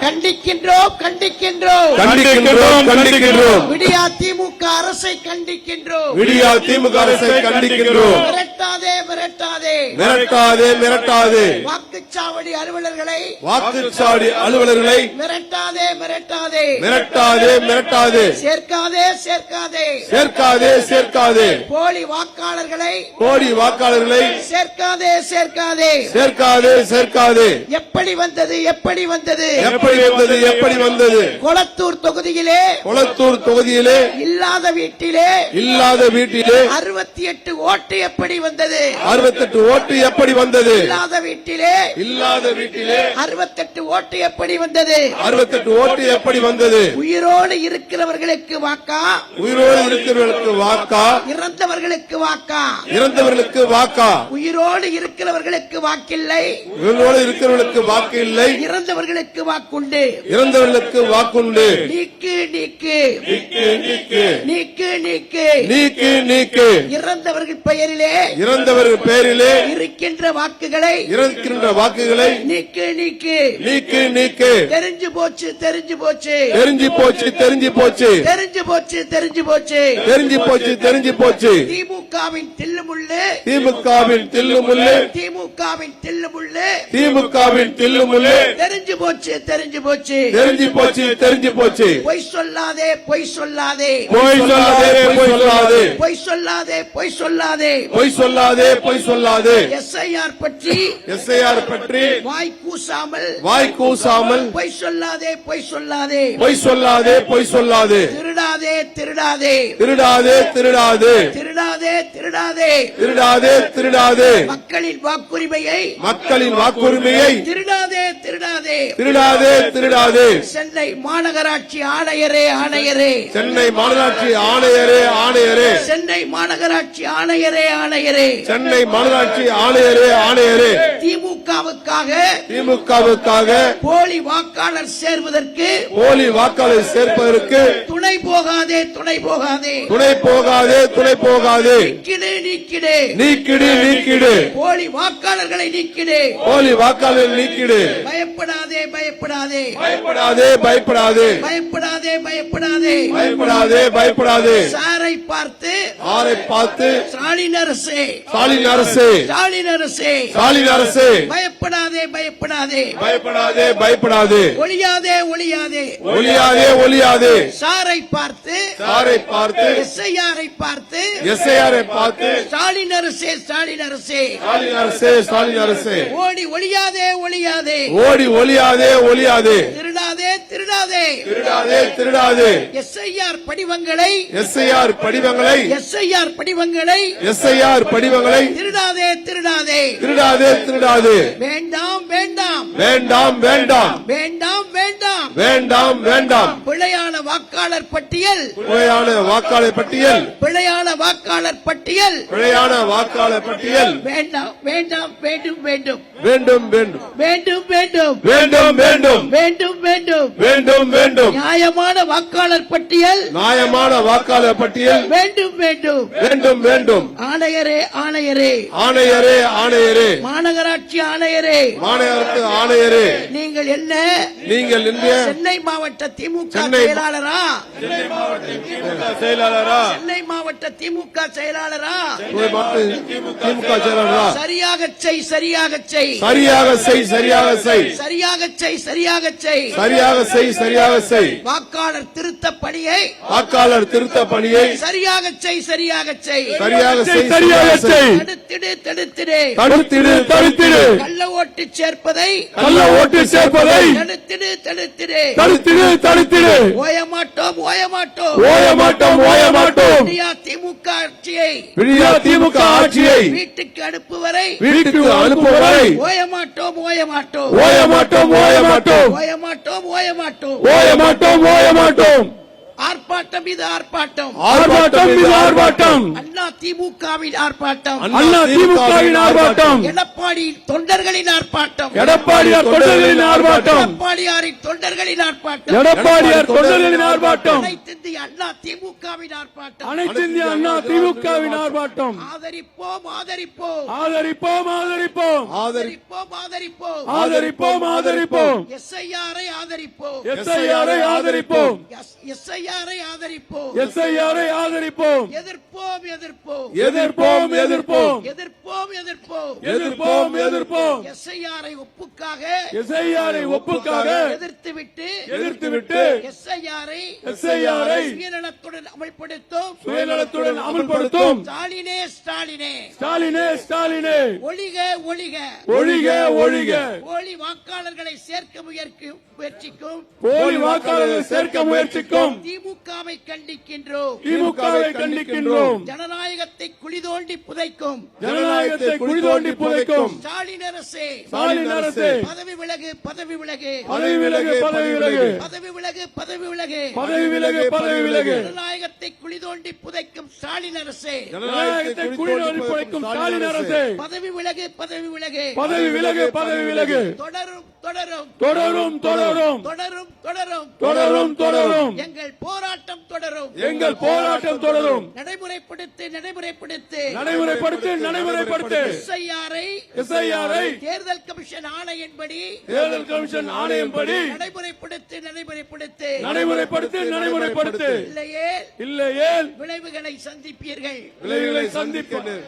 கண்டிக்கின்றோம் கண்டிக்கின்றோம் கண்டிக்கின்றோம் கண்டிக்கின்றோம் விடியா திமுக அரசை கண்டிக்கின்றோம், விடியா திமுக அரசை கண்டிக்கின்றோம். மிரட்டாதே மிரட்டாதே மிரட்டாதே மிரட்டாதே வாக்குச்சாவடி அலுவலர்களை, வாக்குச்சாவடி அலுவலர்களை மிரட்டாதே மிரட்டாதே மிரட்டாதே மிரட்டாதே சேர்க்காதே சேர்க்காதே சேர்க்காதே சேர்க்காதே போலி வாக்காளர்களை, கோடி வாக்காளர்களை சேர்க்காதே சேர்க்காதே சேர்க்காதே சேர்க்காதே. எப்படி வந்தது எப்படி வந்தது எப்படி வந்தது எப்படி வந்தது? கொளத்தூர் தொகுதியிலே, கொளத்தூர் தொகுதியிலே இல்லாத வீட்டிலே, இல்லாத வீட்டிலே 68 ஓட்டு எப்படி வந்தது? 68 ஓட்டு எப்படி வந்தது? இல்லாத வீட்டிலே, இல்லாத வீட்டிலே 68 ஓட்டு எப்படி வந்தது? 68 ஓட்டு எப்படி வந்தது? உயிரோடு இருக்கிறவர்களுக்கு வாக்கா, உயிரோடு இருக்கிறவர்களுக்கு வாக்கா, இறந்தவர்களுக்கு வாக்கா? இறந்தவர்களுக்கு வாக்கா? உயிரோடு இருக்கிறவர்களுக்கு வாக்கில்லை, உயிரோடு இருக்கிறவர்களுக்கு வாக்கு இல்லை, இறந்தவர்களுக்கு வாக்குண்டு. இறந்தவர்களுக்கு வாக்குண்டு. நீக்கு நீக்கு நீக்கு நீக்கு நீக்கு நீக்கு நீக்கு நீக்கு. இறந்தவர்கள் பெயரிலே, இறந்தவர்கள் பெயரிலே இருக்கின்ற வாக்குகளை, இருக்கின்ற வாக்குகளை நீக்கு நீக்கு நீக்கு நீக்கு. தெரிஞ்சு போச்சு தெரிஞ்சு போச்சு தெரிஞ்சு போச்சு தெரிஞ்சு போச்சு தெரிஞ்சு போச்சு தெரிஞ்சு போச்சு. தெரிஞ்சு போச்சு தெரிஞ்சு போச்சு. திமுகவின் தில்லுமுள்ளு, திமுகவின் தில்லுமுள்ளு, திமுகவின் தில்லுமுள்ளு, திமுகவின் தில்லுமுள்ளு. தெரிஞ்சு போச்சு தெரிஞ்சு போச்சு. தெரிஞ்சு போச்சு தெரிஞ்சு போச்சு. பொய் சொல்லாதே பொய் சொல்லாதே, பொய் சொல்லாதே பொய் சொல்லாதே, பொய் சொல்லாதே பொய் சொல்லாதே. பொய் சொல்லாதே பொய் சொல்லாதே. எஸ்ஐஆர் பற்றி எஸ்ஐஆர் பற்றி வாய் கூசாமல், வாய் கூசாமல், பொய் சொல்லாதே பொய் சொல்லாதே. பொய் சொல்லாதே பொய் சொல்லாதே. திருடாதே திருடாதே திருடாதே திருடாதே திருடாதே திருடாதே. திருடாதே திருடாதே. மக்களின் வாக்குரிமையை, மக்களின் வாக்குரிமையை திருடாதே திருடாதே. திருடாதே திருடாதே. சென்னை மாநகராட்சி ஆணையரே ஆணையரே, சென்னை மாநகராட்சி ஆணையரே ஆணையரே, சென்னை மாநகராட்சி ஆணையரே ஆணையரே, சென்னை மாநகராட்சி ஆணையரே ஆணையரே. திமுகவுக்காக திமுகவுக்காக போலி வாக்காளர் சேர்வதற்கு, போலி வாக்காளர் சேர்ப்பதற்கு துணை போகாதே துணை போகாதே. துணை போகாதே துணை போகாதே. நீக்கிடு நீக்கிடு, நீக்கிடு நீக்கிடு. போலி வாக்காளர்களை நீக்கிடு. போலி வாக்காளர் நீக்கிடு. பயப்படாதே பயப்படாதே பயப்படாதே பயப்படாதே பயப்படாதே பயப்படாதே. பயப்படாதே பயப்படாதே. சாரை பார்த்து, ஆரை பார்த்து ஸ்டாலின் அரசே, ஸ்டாலின் அரசே, ஸ்டாலின் அரசே, ஸ்டாலின் அரசே. பயப்படாதே பயப்படாதே. பயப்படாதே பயப்படாதே. ஒளியாதே ஒளியாதே. ஒளியாதே ஒளியாதே. சாரை பார்த்து, சாரை பார்த்து, எஸ்ஐஆரை பார்த்து, எஸ்ஐஆரை பார்த்து, ஸ்டாலின் அரசே ஸ்டாலின் அரசே. ஸ்டாலின் அரசே, ஸ்டாலின் அரசே. ஓடி ஒளியாதே ஒளியாதே. ஓடி ஒளியாதே ஒளியாதே. திருடாதே திருடாதே. திருடாதே திருடாதே. எஸ்ஐஆர் படிவங்களை, எஸ்ஐஆர் படிவங்களை, எஸ்ஐஆர் படிவங்களை எஸ்ஐஆர் படிவங்களை திருடாதே திருடாதே. திருடாதே திருடாதே. வேண்டாம் வேண்டாம் வேண்டாம் வேண்டாம் வேண்டாம் வேண்டாம். வேண்டாம் வேண்டாம். பிழையான வாக்காளர் பட்டியல், பிழையான வாக்காளர் பட்டியல், பிழையான வாக்காளர் பட்டியல். பிழையான வாக்காளர் பட்டியல். வேண்டாம் வேண்டாம் வேண்டும் வேண்டும் வேண்டும் வேண்டும் வேண்டும் வேண்டும் வேண்டும் வேண்டும் வேண்டும் வேண்டும். வேண்டும் வேண்டும். நியாயமான வாக்காளர் பட்டியல் நியாயமான வாக்காளர் பட்டியல் வேண்டும் வேண்டும். வேண்டும் வேண்டும். ஆணையரே ஆணையரே, ஆணையரே ஆணையரே, மாநகராட்சி ஆணையரே, மாநகராட்சி ஆணையரே. நீங்கள் என்ன நீங்கள் இந்திய சென்னை மாவட்ட திமுக சென்னை செயலாளரா செயலாளரா சென்னை மாவட்ட திமுக செயலாளரா திமுக செயலாளரா சரியாக செய் சரியாக செய் சரியாக செய் சரியாக செய் சரியாக செய் சரியாக செய் சரியாக செய் சரியாக செய் வாக்காளர் திருத்த பணியை வாக்காளர் திருத்த பணியை சரியாக செய் சரியாக செய் சரியாக செய் சரியாக செய் தடுத்திடு தடுத்திடு தடுத்திடு தடுத்திடு கள்ள ஓட்டு சேர்ப்பதை கள்ள ஓட்டு சேர்ப்பதை தடுத்திடு தடுத்திடு தடுத்திடு தடுத்திடு ஓய மாட்டோம் ஓய மாட்டோம் ஓய மாட்டோம் ஓய மாட்டோம் இந்தியா திமுக ஆட்சியை விடியா திமுக ஆட்சியை வீட்டுக்கு அனுப்புவரை வீட்டுக்கு அனுப்புவதை ஓய மாட்டோம் ஓய மாட்டோம் ஓய மாட்டோம் ஓய மாட்டோம் ஓய மாட்டோம் ஓய மாட்டோம் ஓய மாட்டோம் ஓய மாட்டோம் ஆர்ப்பாட்டம் இது ஆர்ப்பாட்டம் ஆர்ப்பாட்டம் இது ஆர்ப்பாட்டம் அண்ணா திமுகவின் ஆர்ப்பாட்டம் அண்ணா திமுகவின் ஆர்ப்பாட்டம் எடப்பாடி தொண்டர்களின் ஆர்ப்பாட்டம் எடப்பாடியார் தொண்டர்களின் ஆர்ப்பாட்டம் எடப்பாடியாரின் தொண்டர்களின் ஆர்ப்பாட்டம் எடப்பாடியார் தொண்டர்களின் ஆர்ப்பாட்டம் அனைத்து இந்திய அண்ணா திமுகவின் ஆர்ப்பாட்டம் அனைத்து இந்திய அண்ணா திமுகவின் ஆர்ப்பாட்டம் ஆதரிப்போம் ஆதரிப்போம் ஆதரிப்போம் ஆதரிப்போம் ஆதரிப்போம் ஆதரிப்போம் ஆதரிப்போம் ஆதரிப்போம் எஸ்ஐஆரை ஆதரிப்போம் எஸ்ஐஆரை ஆதரிப்போம் எஸ்ஐஆரை ஆதரிப்போம் எஸ்ஐஆரை ஆதரிப்போம் எதிர்ப்போம் எதிர்ப்போம் எதிர்ப்போம் எதிர்ப்போம் எதிர்ப்போம் எதிர்ப்போம் எதிர்ப்போம் எதிர்ப்போம் எஸ்ஐஆரை ஒப்புக்காக எஸ்ஐஆரை ஒப்புக்காக எதிர்த்துவிட்டு எஸ்ஐஆரை சுயநலத்துடன் அமல்படுத்தும் சுயநலத்துடன் அமல்படுத்தும் ஸ்டாலினே ஸ்டாலினே ஸ்டாலினே ஸ்டாலினே ஒழிக ஒழிக ஒழிக ஒழிக போலி வாக்காளர்களை சேர்க்க முயற்சிக்கும் போலி வாக்காளர்களை சேர்க்க முயற்சிக்கும் திமுகவை கண்டிக்கின்றோம் திமுகவை கண்டிக்கின்றோம் ஜனநாயகத்தை குழி தோண்டி புதைக்கும் ஜனநாயகத்தை குழி தோண்டி புதைக்கும் ஸ்டாலின் அரசே ஸ்டாலின் அரசே பதவி விலகு பதவி விலகு பதவி விலகு பதவி விலகு பதவி விலகு பதவி விலகு பதவி விலகு பதவி விலகு ஜனநாயகத்தை குழி தோண்டி புதைக்கும் ஸ்டாலின் அரசே ஜனநாயகத்தை குழி தோண்டி புதைக்கும் ஸ்டாலின் அரசே பதவி விலகு பதவி விலகு பதவி விலகு பதவி விலகு தொடரும் தொடரும் தொடரும் தொடரும் தொடரும் தொடரும் தொடரும் தொடரும் எங்கள் போராட்டம் தொடரும் எங்கள் போராட்டம் தொடரும் நடைமுறைப்படுத்து நடைமுறைப்படுத்து நடைமுறைப்படுத்து நடைமுறைப்படுத்து எஸ்ஐஆரை தேர்தல் கமிஷன் ஆணையின்படி தேர்தல் கமிஷன் ஆணையின்படி நடைமுறைப்படுத்து நடைமுறைப்படுத்து நடைமுறைப்படுத்து நடைமுறைப்படுத்து இல்லையே இல்லையே விளைவுகளை சந்திப்பீர்கள் விளைவுகளை சந்திப்பீர்கள்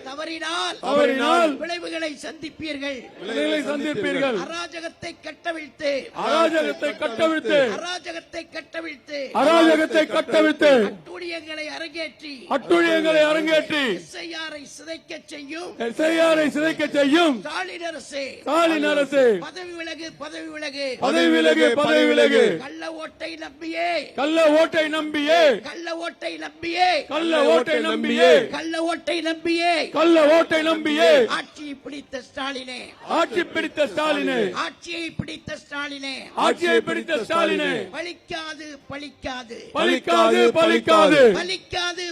தவறினால் விளைவுகளை சந்திப்பீர்கள் விளைவுகளை சந்திப்பீர்கள் அராஜகத்தை கட்டவிழ்த்து அராஜகத்தை கட்டவிழ்த்து அராஜகத்தை கட்டவிழ்த்து அராஜகத்தை கட்டவிழ்த்து அட்டூழியங்களை அரங்கேற்றி அட்டுழியங்களை அரங்கேற்றி எஸ்ஐஆரை சிதைக்கச் செய்யும் எஸ்ஐஆரை சிதைக்கச் செய்யும் ஸ்டாலின் அரசே ஸ்டாலின் அரசு பதவி விலகு பதவி விலகு பதவி விலகு பதவி விலகு கள்ள ஓட்டை நம்பியே கள்ள ஓட்டை நம்பியே கள்ள ஓட்டை நம்பியே கள்ள ஓட்டை நம்பியே கள்ள ஓட்டை நம்பியே கள்ள ஓட்டை நம்பியே ஆட்சியை பிடித்த ஸ்டாலினே ஆட்சி பிடித்த ஸ்டாலினே ஆட்சியை பிடித்த ஸ்டாலினே ஆட்சியை பிடித்த ஸ்டாலினே பலிக்காது பலிக்காது பலிக்காது பலிக்காது பலிக்காது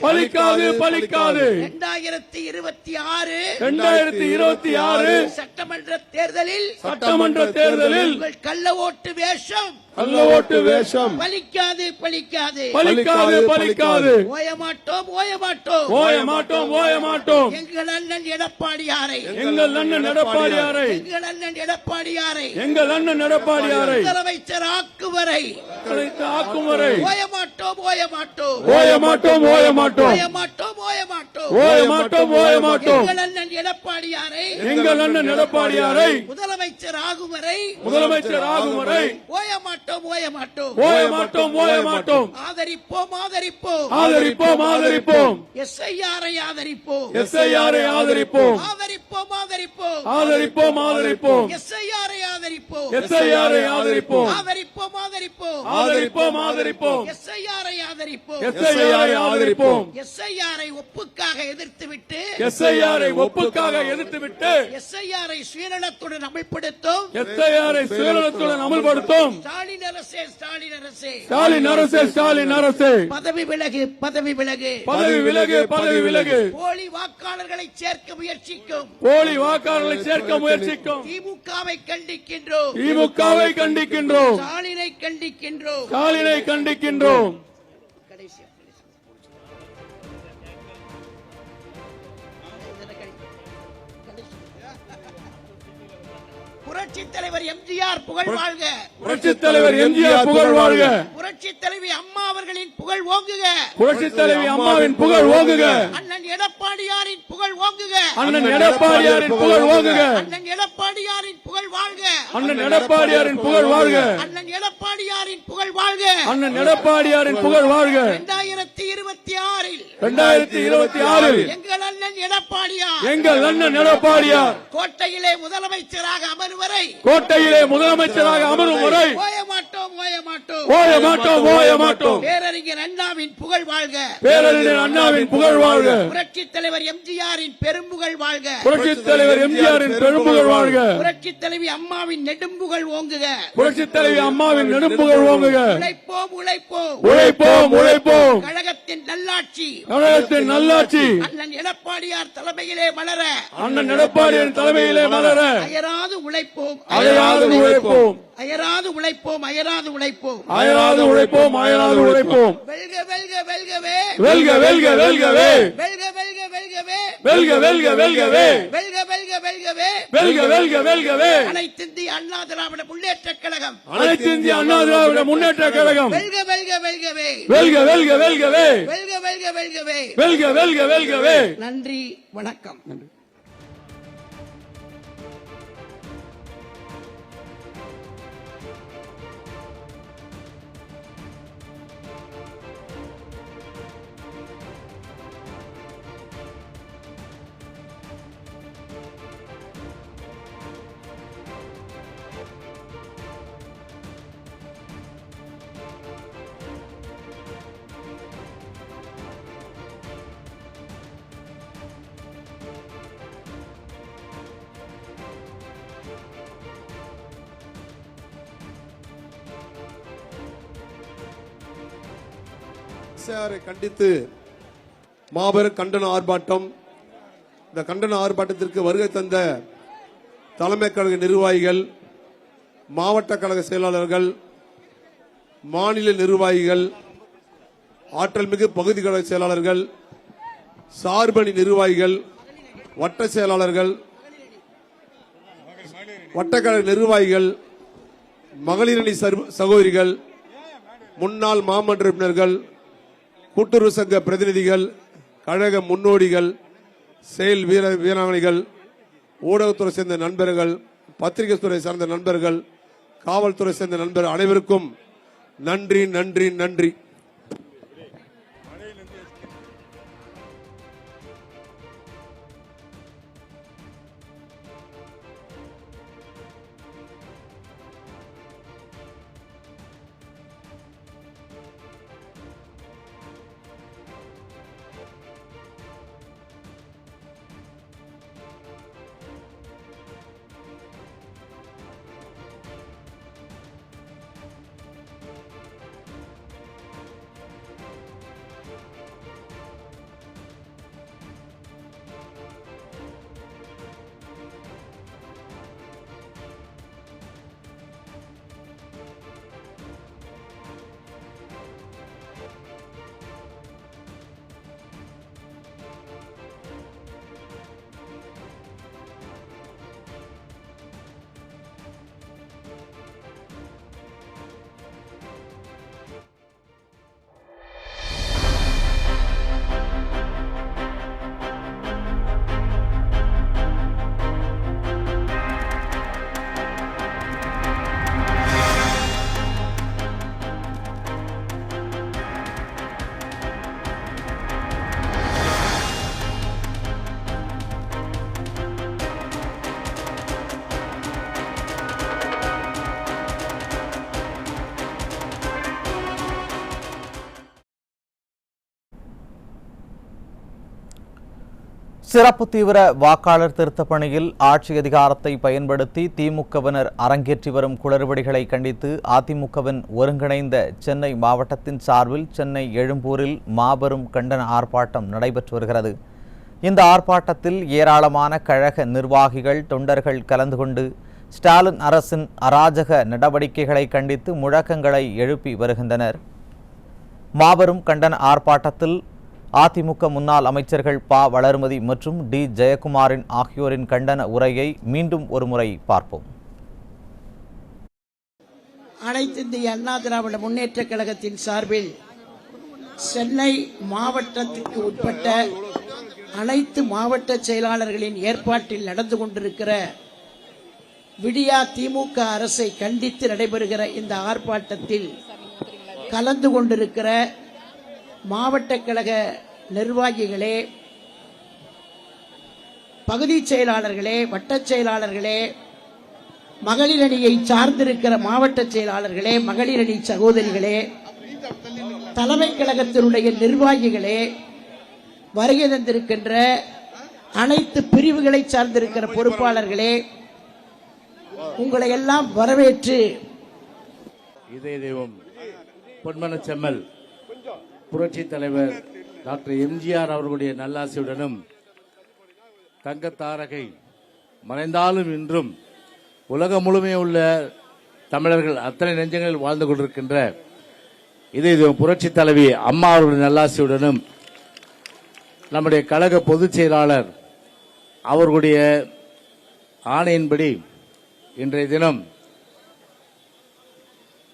பலிக்காது பலிக்காது பலிக்காது 2026 சட்டமன்ற தேர்தலில் உங்கள் கள்ள ஓட்டு வேஷம் கள்ள ஓட்டு வேஷம் பலிக்காது பலிக்காது பலிக்காது பலிக்காது ஓய மாட்டோம் ஓய மாட்டோம் ஓய மாட்டோம் ஓய மாட்டோம் எங்கள் அண்ணன் எடப்பாடியாரை எங்கள் அண்ணன் எடப்பாடியாரை எங்கள் அண்ணன் எடப்பாடியாரை எங்கள் அண்ணன் எடப்பாடியாரை முதலமைச்சர் ஆக்கும் வரை ஆக்கும் வரை ஓய மாட்டோம் ஓய மாட்டோம் ஓய மாட்டோம் ஓய மாட்டோம் ஓய மாட்டோம் ஓய மாட்டோம் ஓய மாட்டோம் ஓய மாட்டோம் எங்கள் அண்ணன் எடப்பாடியாரை எங்கள் அண்ணன் எடப்பாடியாரை முதலமைச்சர் ஆகும் வரை ஓய மாட்டோம் ஓய மாட்டோம் ஓய மாட்டோம் ஓய மாட்டோம் ஆதரிப்போம் ஆதரிப்போம் ஆதரிப்போம் ஆதரிப்போம் எஸ்ஐஆரை ஆதரிப்போம் எஸ்ஐஆரை ஆதரிப்போம் ஆதரிப்போம் ஆதரிப்போம் ஆதரிப்போம் ஆதரிப்போம் எஸ்ஐஆரை ஆதரிப்போம் எஸ்ஐஆரை ஆதரிப்போம் ஆதரிப்போம் ஆதரிப்போம் ஆதரிப்போம் ஆதரிப்போம் எஸ்ஐஆரை ஆதரிப்போம் எஸ்ஐஆரை ஆதரிப்போம் எஸ்ஐஆரை ஒப்புக்காக எதிர்த்துவிட்டு எஸ்ஐஆரை ஒப்புக்காக எதிர்த்துவிட்டு எஸ்ஐஆரை சுயநலத்துடன் அமல்படுத்தும் எஸ்ஐஆரை சுயநலத்துடன் அமல்படுத்தும் ஸ்டாலின் அரசே ஸ்டாலின் அரசே ஸ்டாலின் அரசே ஸ்டாலின் அரசே பதவி விலகு பதவி விலகு பதவி விலகு பதவி விலகு போலி வாக்காளர்களை சேர்க்க முயற்சிக்கும் போலி வாக்காளர்களை சேர்க்க முயற்சிக்கும் திமுகவை கண்டிக்கின்றோம் திமுகவை கண்டிக்கின்றோம் ஸ்டாலினை கண்டிக்கின்றோம் ஸ்டாலினை கண்டிக்கின்றோம் புரட்சித் தலைவர் எம்ஜிஆர் புகழ் வாழ்க. புரட்சித் தலைவர் எம்ஜிஆர் புகழ் வாழ்க. புரட்சித் தலைவி அம்மா அவர்களின் புகழ் ஓங்குக. புரட்சித் தலைவி அம்மாவின் புகழ் ஓங்குக. அண்ணன் எடப்பாடியாரின் புகழ் ஓங்குக. அண்ணன் எடப்பாடியாரின் புகழ் ஓங்குக. அண்ணன் எடப்பாடியாரின் புகழ் வாழ்க. அண்ணன் எடப்பாடியாரின் புகழ் வாழ்க. அண்ணன் எடப்பாடியாரின் புகழ் வாழ்க. அண்ணன் எடப்பாடியாரின் புகழ் வாழ்க. 2026 எங்கள் அண்ணன் எடப்பாடியார், எங்கள் அண்ணன் எடப்பாடியார் கோட்டையிலே முதலமைச்சராக அமரும் வரை, கோட்டையிலே முதலமைச்சராக அமரும் வரை ஓய மாட்டோம், ஓய மாட்டோம், ஓய மாட்டோம், ஓய மாட்டோம். பேரறிஞர் அண்ணாவின் புகழ் வாழ்க. பேரறிஞர் அண்ணாவின் புகழ் வாழ்க. புரட்சித் தலைவர் எம்ஜிஆரின் பெரும்புகழ் வாழ்க. புரட்சித் தலைவர் எம்ஜிஆரின் பெரும்புகழ் வாழ்க. புரட்சித் தலைவி அம்மாவின் நெடும்புகழ் ஓங்குக. புரட்சித் தலைவி அம்மாவின் நெடும்புகழ் ஓங்குக. உழைப்போம், உழைப்போம், உழைப்போம், உழைப்போம். கழகத்தின் நல்லாட்சி, கழகத்தின் நல்லாட்சி அண்ணன் எடப்பாடியார் தலைமையிலே மலர, அண்ணன் எடப்பாடியின் தலைமையிலே மலர அயராது உழைப்போம், அயராது உழைப்போம், அயராது உழைப்போம், அயராது உழைப்போம், அயராது உழைப்போம், அயராது உழைப்போம். வெல்க வெல்க வெல்கவே, வெல்க வெல்க வெல்கவே, வெல்க வெல்க வெல்கவே, வெல்க வெல்க வெல்கவே, வெல்க வெல்க வெல்கவே, வெல்க வெல்க வெல்கவே. அனைத்திந்திய அண்ணா திராவிட முன்னேற்றக் கழகம், அனைத்திந்திய அண்ணா திராவிட முன்னேற்ற கழகம் வெல்க வெல்க வெல்கவே, வெல்க வெல்க வெல்கவே, வெல்க வெல்க வெல்கவே. வெல்க வெல்க வெல்கவே. நன்றி, வணக்கம். கண்டித்து மாபெரும் கண்டன ஆர்ப்பாட்டம். இந்த கண்டன ஆர்ப்பாட்டத்திற்கு வருகை தந்த தலைமை கழக நிர்வாகிகள், மாவட்ட கழக செயலாளர்கள், மாநில நிர்வாகிகள், ஆற்றல் மிகு பகுதி கழக செயலாளர்கள், சார்பணி நிர்வாகிகள், வட்ட செயலாளர்கள், வட்டக்கழக நிர்வாகிகள், மகளிரணி சகோதரிகள், முன்னாள் மாமன்ற உறுப்பினர்கள், கூட்டுறவு சங்க பிரதிநிதிகள், கழக முன்னோடிகள், செயல் வீராங்கனைகள், ஊடகத்துறை சேர்ந்த நண்பர்கள், பத்திரிகை துறை சார்ந்த நண்பர்கள், காவல்துறை சேர்ந்த நண்பர்கள் அனைவருக்கும் நன்றி, நன்றி, நன்றி. சிறப்பு தீவிர வாக்காளர் திருத்தப் பணியில் ஆட்சி அதிகாரத்தை பயன்படுத்தி திமுகவினர் அரங்கேற்றி வரும் குளறுபடிகளை கண்டித்து அதிமுகவின் ஒருங்கிணைந்த சென்னை மாவட்டத்தின் சார்பில் சென்னை எழும்பூரில் மாபெரும் கண்டன ஆர்ப்பாட்டம் நடைபெற்று வருகிறது. இந்த ஆர்ப்பாட்டத்தில் ஏராளமான கழக நிர்வாகிகள், தொண்டர்கள் கலந்து கொண்டு ஸ்டாலின் அரசின் அராஜக நடவடிக்கைகளை கண்டித்து முழக்கங்களை எழுப்பி வருகின்றனர். மாபெரும் கண்டன ஆர்ப்பாட்டத்தில் அதிமுக முன்னாள் அமைச்சர்கள் ப. வளர்மதி மற்றும் டி. ஜெயக்குமாரின் ஆகியோரின் கண்டன உரையை மீண்டும் ஒருமுறை பார்ப்போம். அனைத்து இந்திய அண்ணா திராவிட முன்னேற்ற கழகத்தின் சார்பில் சென்னை மாவட்டத்திற்கு உட்பட்ட அனைத்து மாவட்ட செயலாளர்களின் ஏற்பாட்டில் நடந்து கொண்டிருக்கிற விடியா திமுக அரசை கண்டித்து நடைபெறுகிற இந்த ஆர்ப்பாட்டத்தில் கலந்து கொண்டிருக்கிற மாவட்ட கழக நிர்வாகிகளே, பகுதி செயலாளர்களே, வட்டச் செயலாளர்களே, மகளிர் அணியை சார்ந்திருக்கிற மாவட்ட செயலாளர்களே, மகளிர் அணி சகோதரிகளே, தலைமை கழகத்தினுடைய நிர்வாகிகளே, வருகை தந்திருக்கின்ற அனைத்து பிரிவுகளை சார்ந்திருக்கிற பொறுப்பாளர்களே, உங்களை எல்லாம் வரவேற்று இதய தெய்வம் பொன்மன செம்மல் புரட்சி தலைவர் டாக்டர் எம்ஜிஆர் அவர்களுடைய நல்லாசியுடனும் தங்கத்தாரகை மறைந்தாலும் இன்றும் உலகம் முழுமையும் உள்ள தமிழர்கள் அத்தனை நெஞ்சங்களில் வாழ்ந்து கொண்டிருக்கின்ற இதய தெய்வம் புரட்சி தலைவி அம்மா அவர்களுடைய நல்லாசியுடனும் நம்முடைய கழக பொதுச் செயலாளர் அவர்களுடைய ஆணையின்படி இன்றைய தினம்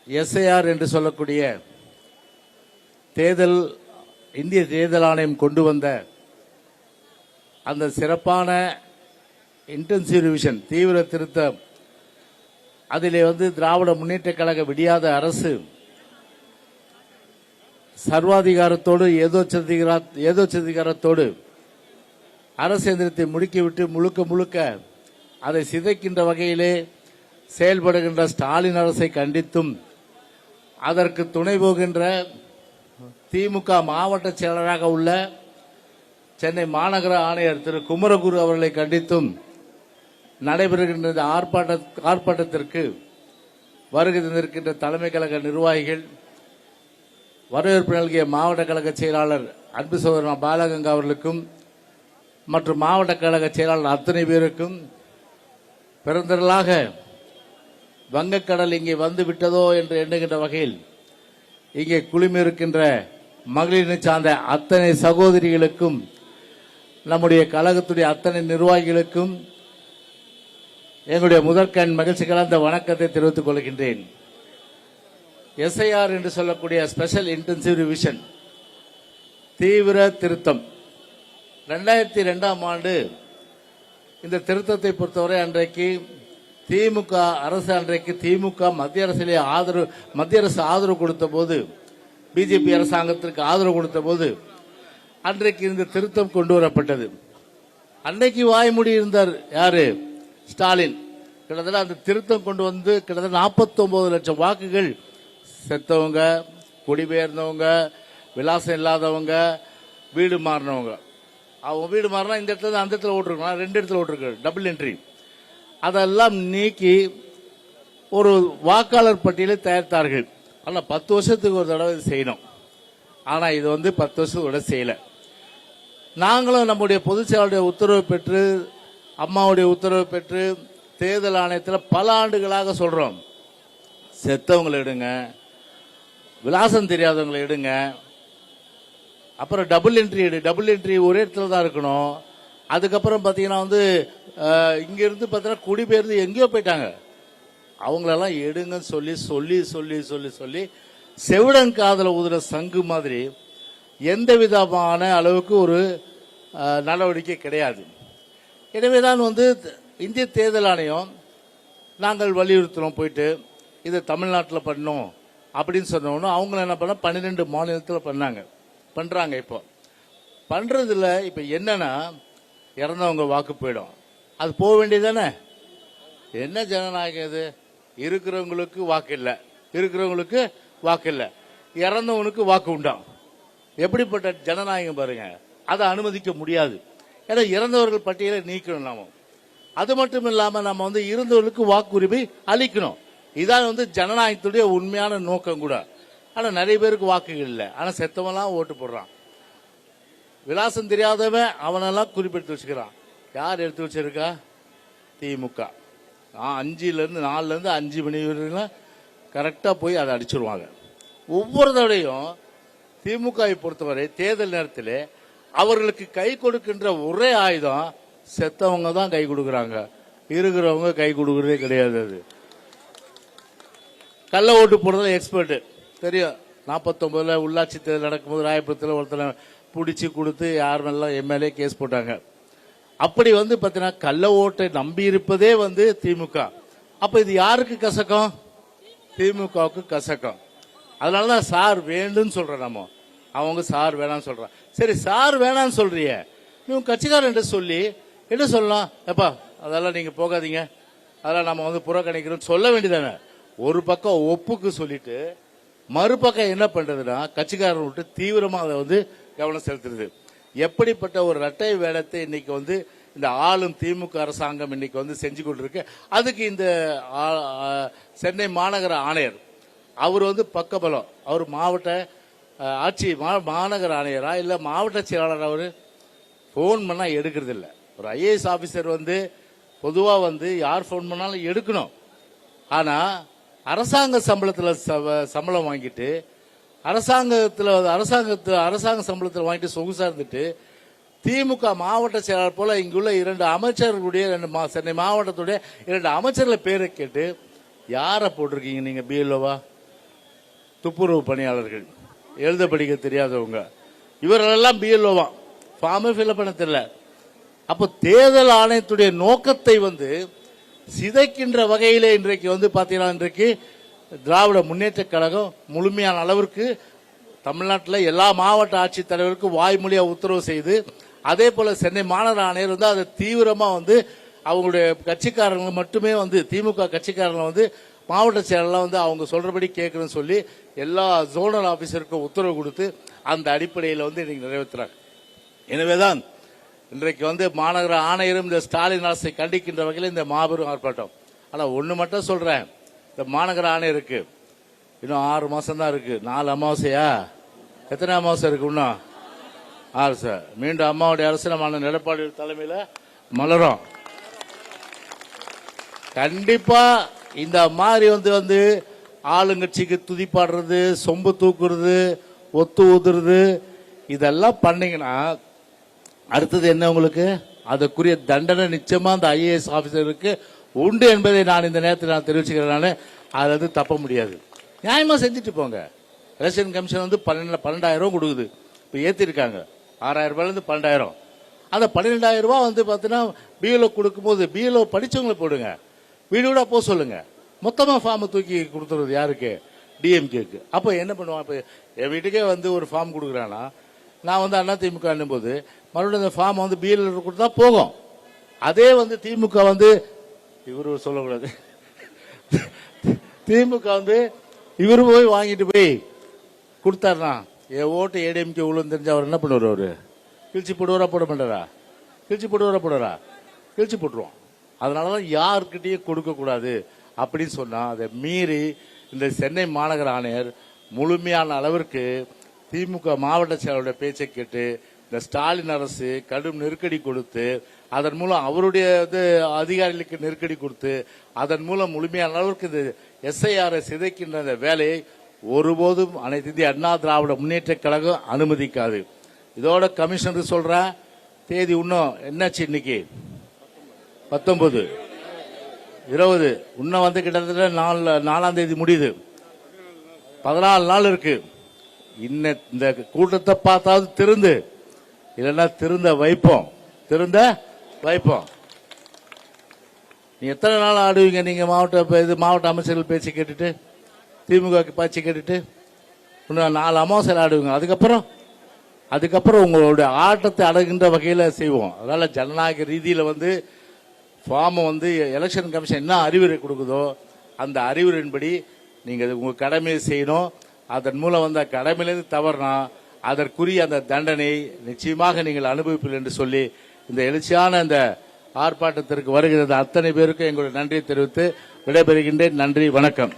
எஸ்ஐஆர் என்று சொல்லக்கூடிய இந்திய தேர்தல் ஆணையம் கொண்டு வந்த அந்த சிறப்பான இன்டென்சிவ் ரிவிஷன் தீவிர திருத்தம், அதிலே திராவிட முன்னேற்ற கழக விடியாத அரசு சர்வாதிகாரத்தோடு ஏதோச்சதிகாரத்தோடு அரசு எந்திரத்தை முடுக்கிவிட்டு முழுக்க முழுக்க அதை சிதைக்கின்ற வகையிலே செயல்படுகின்ற ஸ்டாலின் அரசை கண்டித்தும் அதற்கு துணை போகின்ற திமுக மாவட்ட செயலராக உள்ள சென்னை மாநகர ஆணையர் திரு குமரகுரு அவர்களை கண்டித்தும் நடைபெறுகின்ற இந்த ஆர்ப்பாட்டத்திற்கு வருகை தந்திருக்கின்ற தலைமை கழக நிர்வாகிகள், வரவேற்பு நல்கிய மாவட்ட கழக செயலாளர் அன்பு சகோதரன் பாலகங்கா அவர்களுக்கும் மற்றும் மாவட்ட கழக செயலாளர் அத்தனை பேருக்கும் பெருந்திரளாக வங்கக்கடல் இங்கே வந்து விட்டதோ என்று எண்ணுகின்ற வகையில் இங்கே குழுமியிருக்கின்ற மகளிரை சார்ந்த அத்தனை சகோதரிகளுக்கும் நம்முடைய கழகத்துடைய அத்தனை நிர்வாகிகளுக்கும் எங்களுடைய முதற்கண் மகிழ்ச்சி கலந்த வணக்கத்தை தெரிவித்துக் கொள்கின்றேன். எஸ்ஐஆர் என்று சொல்லக்கூடிய ஸ்பெஷல் இன்டென்சிவ் ரிவிஷன் தீவிர திருத்தம் 2002ஆம் ஆண்டு இந்த திருத்தத்தை பொறுத்தவரை அன்றைக்கு திமுக அரசு திமுக மத்திய அரசு ஆதரவு கொடுத்த போது, பிஜேபி அரசாங்கத்திற்கு ஆதரவு கொடுத்த போது அன்றைக்கு இந்த திருத்தம் கொண்டு வரப்பட்டது. அன்னைக்கு வாய்மூடி இருந்தார் யாரு? ஸ்டாலின். கிட்டத்தட்ட அந்த திருத்தம் கொண்டு வந்து கிட்டத்தட்ட 49 லட்சம் வாக்குகள் செத்தவங்க, குடிபெயர்ந்தவங்க, விலாசம் இல்லாதவங்க, வீடு மாறினவங்க, அவங்க வீடு மாறினா இந்த இடத்துல அந்த இடத்துல ஓட்டுருக்கணும், 2 இடத்துல ஓட்டுருக்கு, டபுள் என்ட்ரி, அதெல்லாம் நீக்கி ஒரு வாக்காளர் பட்டியலை தயாரித்தார்கள். ஆனால் 10 வருஷத்துக்கு ஒரு தடவை செய்யணும். ஆனால் இது 10 வருஷத்தோட செய்யல. நாங்களும் நம்முடைய பொதுச் செயலாளருடைய உத்தரவு பெற்று, அம்மாவுடைய உத்தரவு பெற்று தேர்தல் ஆணையத்தில் பல ஆண்டுகளாக சொல்றோம், செத்தவங்களை எடுங்க, விலாசம் தெரியாதவங்களை எடுங்க, அப்புறம் டபுள் என்ட்ரி ஒரே இடத்துல தான் இருக்கணும். அதுக்கப்புறம் பார்த்தீங்கன்னா இங்கிருந்து பார்த்தீங்கன்னா குடிபெயர்ந்து எங்கேயோ போயிட்டாங்க, அவங்களெல்லாம் எடுங்கன்னு சொல்லி சொல்லி சொல்லி சொல்லி சொல்லி செவிடன் காதல ஊதுற சங்கு மாதிரி எந்த விதமான அளவுக்கு ஒரு நடவடிக்கை கிடையாது. எனவேதான் இந்திய தேர்தல் ஆணையம் நாங்கள் வலியுறுத்தினோம், போயிட்டு இதை தமிழ்நாட்டில் பண்ணோம் அப்படின்னு சொன்னோன்னு அவங்க என்ன பண்ண 12 மாநிலத்தில் பண்றாங்க. இப்போ பண்றதுல இப்ப என்னன்னா இறந்தவங்க வாக்கு போயிடும், அது போக வேண்டியதானே. என்ன ஜனநாயகம் இது? இருக்கிறவங்களுக்கு வாக்கு இல்லை, இறந்தவனுக்கு வாக்கு உண்டாம். எப்படிப்பட்ட ஜனநாயகம் பாருங்க. அதை அனுமதிக்க முடியாது. ஏன்னா இறந்தவர்கள் பட்டியலை நீக்கணும் நாம. அது மட்டும் இல்லாம நம்ம இருந்தவர்களுக்கு வாக்குரிமை அளிக்கணும். இதான் ஜனநாயகத்துடைய உண்மையான நோக்கம் கூட. ஆனா நிறைய பேருக்கு வாக்குகள் இல்லை, ஆனா செத்தவெல்லாம் ஓட்டு போடுறான். விலாசம் தெரியாதவன் அவனெல்லாம் குறிப்பெடுத்து வச்சுக்கிறான். யார் எடுத்து வச்சிருக்கா? திமுக. 4 to 5 மணி வரைக்கும் கரெக்டா போய் அதை அடிச்சிருவாங்க. ஒவ்வொரு தடையும் திமுகவை பொறுத்தவரை தேர்தல் நேரத்தில் அவர்களுக்கு கை கொடுக்கின்ற ஒரே ஆயுதம் செத்தவங்க தான் கை கொடுக்கறாங்க, இருக்கிறவங்க கை கொடுக்கறதே கிடையாது. அது கள்ள ஓட்டு போடுறதுல எக்ஸ்பர்ட் தெரியும். 49 உள்ளாட்சி தேர்தல் நடக்கும்போது ராயபுரத்தில் ஒருத்தனை பிடிச்சி கொடுத்து யார் நல்லா எம்எல்ஏ கேஸ் போட்டாங்க. அப்படி வந்து பார்த்தீங்கன்னா கள்ள ஓட்டை நம்பி இருப்பதே வந்து திமுக. அப்ப இது யாருக்கு கசக்கம்? திமுகவுக்கு கசக்கம். அதனாலதான் சார் வேண்டும்னு சொல்றேன். நம்ம அவங்க சார் வேணாம்னு சொல்றான். சரி, சார் வேணாம்னு சொல்றிய, நீங்க கட்சிக்காரன் சொல்லி என்ன சொல்லலாம்? எப்பா அதெல்லாம் நீங்க போகாதீங்க, அதெல்லாம் நம்ம வந்து புறக்கணிக்கிறோம் சொல்ல வேண்டியதானே. ஒரு பக்கம் ஒப்புக்கு சொல்லிட்டு மறுபக்கம் என்ன பண்றதுன்னா கட்சிக்காரர் விட்டு தீவிரமா அதை வந்து கவனம் செலுத்துறது. எப்படிப்பட்ட ஒரு இரட்டை வேடத்தை இன்னைக்கு வந்து இந்த ஆளும் திமுக அரசாங்கம் இன்னைக்கு வந்து செஞ்சு கொண்டிருக்கு. அதுக்கு இந்த சென்னை மாநகர ஆணையர் அவர் வந்து பக்கபலம். அவர் மாவட்ட ஆட்சி மாநகர ஆணையரா இல்ல மாவட்ட செயலாளர்? அவரு போன் பண்ணா எடுக்கிறது இல்ல. ஒரு ஐஏஎஸ் ஆபீசர் வந்து பொதுவா வந்து யார் போன் பண்ணாலும் எடுக்கணும். ஆனா அரசாங்க சம்பளம் வாங்கிட்டு அரசாங்க சம்பளத்தில் வாங்கிட்டு சொகுசா இருந்துட்டு திமுக மாவட்ட செயலாளர் போல இங்குள்ள 2 அமைச்சர்களுடைய சென்னை மாவட்டத்துடைய 2 அமைச்சர்கள் பேரை கேட்டு யாரை போட்டிருக்கீங்க நீங்க? பிஎல்ஓவா? துப்புரவு பணியாளர்கள், எழுத படிக்க தெரியாதவங்க, இவர்களெல்லாம் பிஎல்ஓவா? ஃபார்மே ஃபில்அப் பண்ண தெரியல. அப்போ தேர்தல் ஆணையத்துடைய நோக்கத்தை வந்து சிதைக்கின்ற வகையிலே இன்றைக்கு வந்து பாத்தீங்கன்னா இன்றைக்கு திராவிட முன்னேற்ற கழகம் முழுமையான அளவிற்கு தமிழ்நாட்டில் எல்லா மாவட்ட ஆட்சித்தலைவருக்கும் வாய்மொழியா உத்தரவு செய்து, அதே போல சென்னை மாநகர ஆணையர் வந்து அதை தீவிரமா வந்து அவங்களுடைய கட்சிக்காரங்க மட்டுமே வந்து திமுக கட்சிக்காரங்க வந்து மாவட்ட செயலெல்லாம் வந்து அவங்க சொல்றபடி கேட்கணும்னு சொல்லி எல்லா ஜோனல் ஆபீசருக்கும் உத்தரவு கொடுத்து அந்த அடிப்படையில் வந்து இன்னைக்கு நிறைவேற்றுறாங்க. எனவேதான் இன்றைக்கு வந்து மாநகர ஆணையரும் இந்த ஸ்டாலின் அரசை கண்டிக்கின்ற வகையில் இந்த மாபெரும் ஆர்ப்பாட்டம். ஆனா ஒண்ணு மட்டும் சொல்றேன், இந்த மாநகர ஆணையருக்கு இன்னும் 6 மாசம் தான் இருக்கு. 4 அமாவாசையா? எத்தனை அமாவாசை இருக்கு? இன்னும் 6 சார். மீண்டும் அம்மாவுடைய அரசு நம்ம எடப்பாடி தலைமையில மலரும். கண்டிப்பா இந்த மாதிரி வந்து ஆளுங்கட்சிக்கு துதிப்பாடுறது, சொம்பு தூக்குறது, ஒத்து ஊதுறது, இதெல்லாம் பண்ணீங்கன்னா அடுத்தது என்ன உங்களுக்கு? அதற்குரிய தண்டனை நிச்சயமா அந்த ஐஏஎஸ் ஆபீசருக்கு உண்டு என்பதை நான் இந்த நேரத்தில் நான் தெரிவிச்சுக்கிறேன். அது வந்து தப்ப முடியாது. நியாயமா செஞ்சுட்டு போங்க. எலெக்ஷன் கமிஷன் வந்து 12,000 கொடுக்குது. இப்ப ஏத்திருக்காங்க 6,000 ரூபாயில இருந்து 12,000. அந்த 12,000 ரூபாய் வந்து பாத்தீங்கன்னா பிஎல்ஓ கொடுக்கும்போது பிஎல்ஓ படிச்சவங்களை போடுங்க, வீடு வீடா போக சொல்லுங்க. மொத்தமா ஃபார்ம் தூக்கி கொடுத்துறது யாருக்கு? டிஎம்கேக்கு. அப்ப என்ன பண்ணுவான்? இப்ப என் வீட்டுக்கே வந்து ஒரு ஃபார்ம் கொடுக்குறானா, நான் வந்து அதிமுக போது மறுபடியும் அந்த ஃபார்ம் வந்து பிஎல்ஓ கொடுத்தா போகும். அதே வந்து திமுக வந்து இவரு சொல்லக்கூடாது, திமுக வந்து இவரு போய் வாங்கிட்டு போய் கொடுத்தாருனா என் ஓட்டு ஏடிஎம்கே உள்ள தெரிஞ்சு அவர் என்ன பண்ணுவார்? அவரு கிழிச்சு போடுவாரா போட மாட்டாரா? கிழிச்சு போட்டுருவோம். அதனாலதான் யாருக்கிட்டையும் கொடுக்க கூடாது அப்படின்னு சொன்னா அதை மீறி இந்த சென்னை மாநகர ஆணையர் முழுமையான அளவிற்கு திமுக மாவட்ட செயலாளருடைய பேச்சை கேட்டு இந்த ஸ்டாலின் அரசு கடும் நெருக்கடி கொடுத்து, அதன் மூலம் அவருடைய அதிகாரிகளுக்கு நெருக்கடி கொடுத்து, அதன் மூலம் முழுமையான அளவிற்கு இந்த எஸ்ஐஆரை சிதைக்கின்ற அந்த வேலையை ஒருபோதும் அனைத்து இந்திய அண்ணா திராவிட முன்னேற்ற கழகம் அனுமதிக்காது. இதோட கமிஷனர் சொல்ற தேதி இன்னும் என்னாச்சு? இன்னைக்கு 19, 20, இன்னும் வந்து கிட்டத்தட்ட 4ஆம் தேதி முடியுது. 14 நாள் இருக்கு. இந்த கூட்டத்தை பார்த்தாவது திருந்து, இல்லைன்னா திருந்த வைப்போம். நீ எத்தனை நாள் ஆடுவீங்க? நீங்க மாவட்ட அமைச்சர்கள் பேச்சு கேட்டுட்டு, திமுக பேச்சு கேட்டுட்டு இன்னும் 4 அமாவாசை ஆடுவீங்க. அதுக்கப்புறம் உங்களுடைய ஆட்டத்தை அடங்குகின்ற வகையில செய்வோம். அதனால ஜனநாயக ரீதியில வந்து ஃபார்ம் வந்து எலெக்ஷன் கமிஷன் என்ன அறிவுரை கொடுக்குதோ அந்த அறிவுரையின்படி நீங்க உங்க கடமையை செய்யணும். அதன் மூலம் வந்த கடமையிலிருந்து தவறுனா அதற்குரிய அந்த தண்டனை நிச்சயமாக நீங்கள் அனுபவிப்பீர்கள் என்று சொல்லி இந்த எழுச்சியான இந்த ஆர்ப்பாட்டத்திற்கு வருகிறது அத்தனை பேருக்கும் எங்களுடைய நன்றியை தெரிவித்து விடைபெறுகின்றேன். நன்றி, வணக்கம்.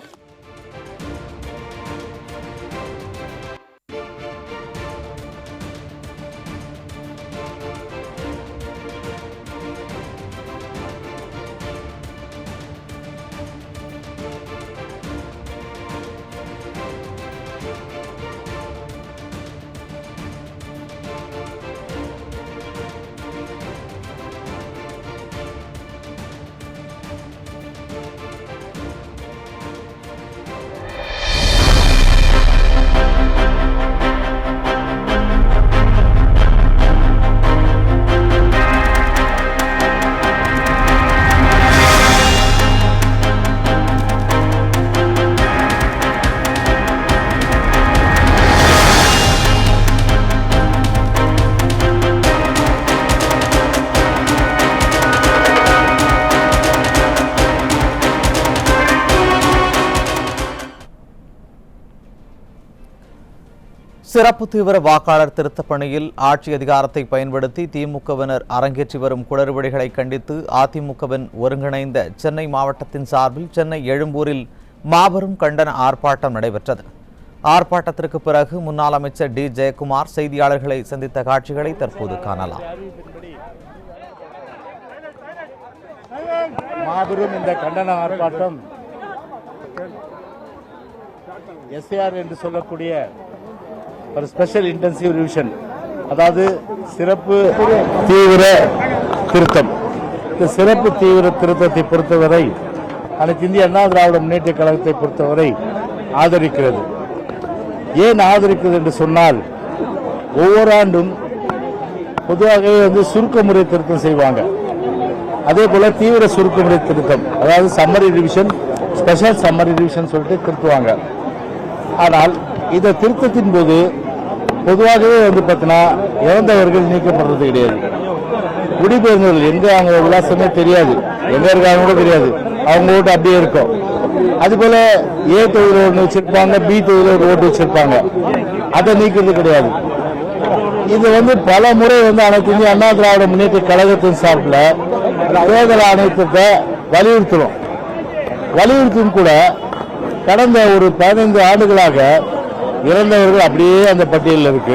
சிறப்பு தீவிர வாக்காளர் திருத்தப் பணியில் ஆட்சி அதிகாரத்தை பயன்படுத்தி திமுகவினர் அரங்கேற்றி வரும் குளறுபடிகளை கண்டித்து அதிமுகவின் ஒருங்கிணைந்த சென்னை மாவட்டத்தின் சார்பில் சென்னை எழும்பூரில் மாபெரும் கண்டன ஆர்ப்பாட்டம் நடைபெற்றது. ஆர்ப்பாட்டத்திற்கு பிறகு முன்னாள் அமைச்சர் டி ஜெயக்குமார் செய்தியாளர்களை சந்தித்த காட்சிகளை தற்போது காணலாம். மாபெரும் இந்த கண்டன ஆர்ப்பாட்டம் எஸ்ஏஆர் என்று சொல்லக்கூடிய ஒரு ஸ்பெஷல் இன்டென்சிவ் ரிவிஷன், அதாவது சிறப்பு தீவிர திருத்தம். இந்த சிறப்பு தீவிர திருத்தத்தை பொறுத்தவரை அனைத்து இந்திய அண்ணா திராவிட முன்னேற்ற கழகத்தை பொறுத்தவரை ஆதரிக்கிறது. ஏன் ஆதரிக்கிறது என்று சொன்னால், ஒவ்வொரு ஆண்டும் பொதுவாகவே சுருக்க முறை திருத்தம் செய்வாங்க. அதே போல தீவிர சுருக்க முறை திருத்தம், அதாவது summary revision, special summary revision சொல்லிட்டு திருத்துவாங்க. ஆனால் இந்த திருத்தத்தின் போது பொதுவாகவே பார்த்தீங்கன்னா இறந்தவர்கள் நீக்கப்படுறது கிடையாது. குடிபெயர்ந்தவர்கள் எங்க அவங்க விலாசமே தெரியாது, எங்க இருக்காங்க கூட தெரியாது, அவங்க ஓட்டு அப்படியே இருக்கும். அதுபோல ஏ தொகுதியில் ஒன்று வச்சிருப்பாங்க, பி தொகுதியில் ஒரு ஓட்டு வச்சிருப்பாங்க, அதை நீக்கிறது கிடையாது. இது பல முறை அனைத்து இந்திய அண்ணா திராவிட முன்னேற்ற கழகத்தின் சார்பில் தேர்தல் ஆணையத்தை வலியுறுத்தும் கூட கடந்த ஒரு 15 ஆண்டுகளாக இறந்தவர்கள் அப்படியே அந்த பட்டியலில் இருக்கு.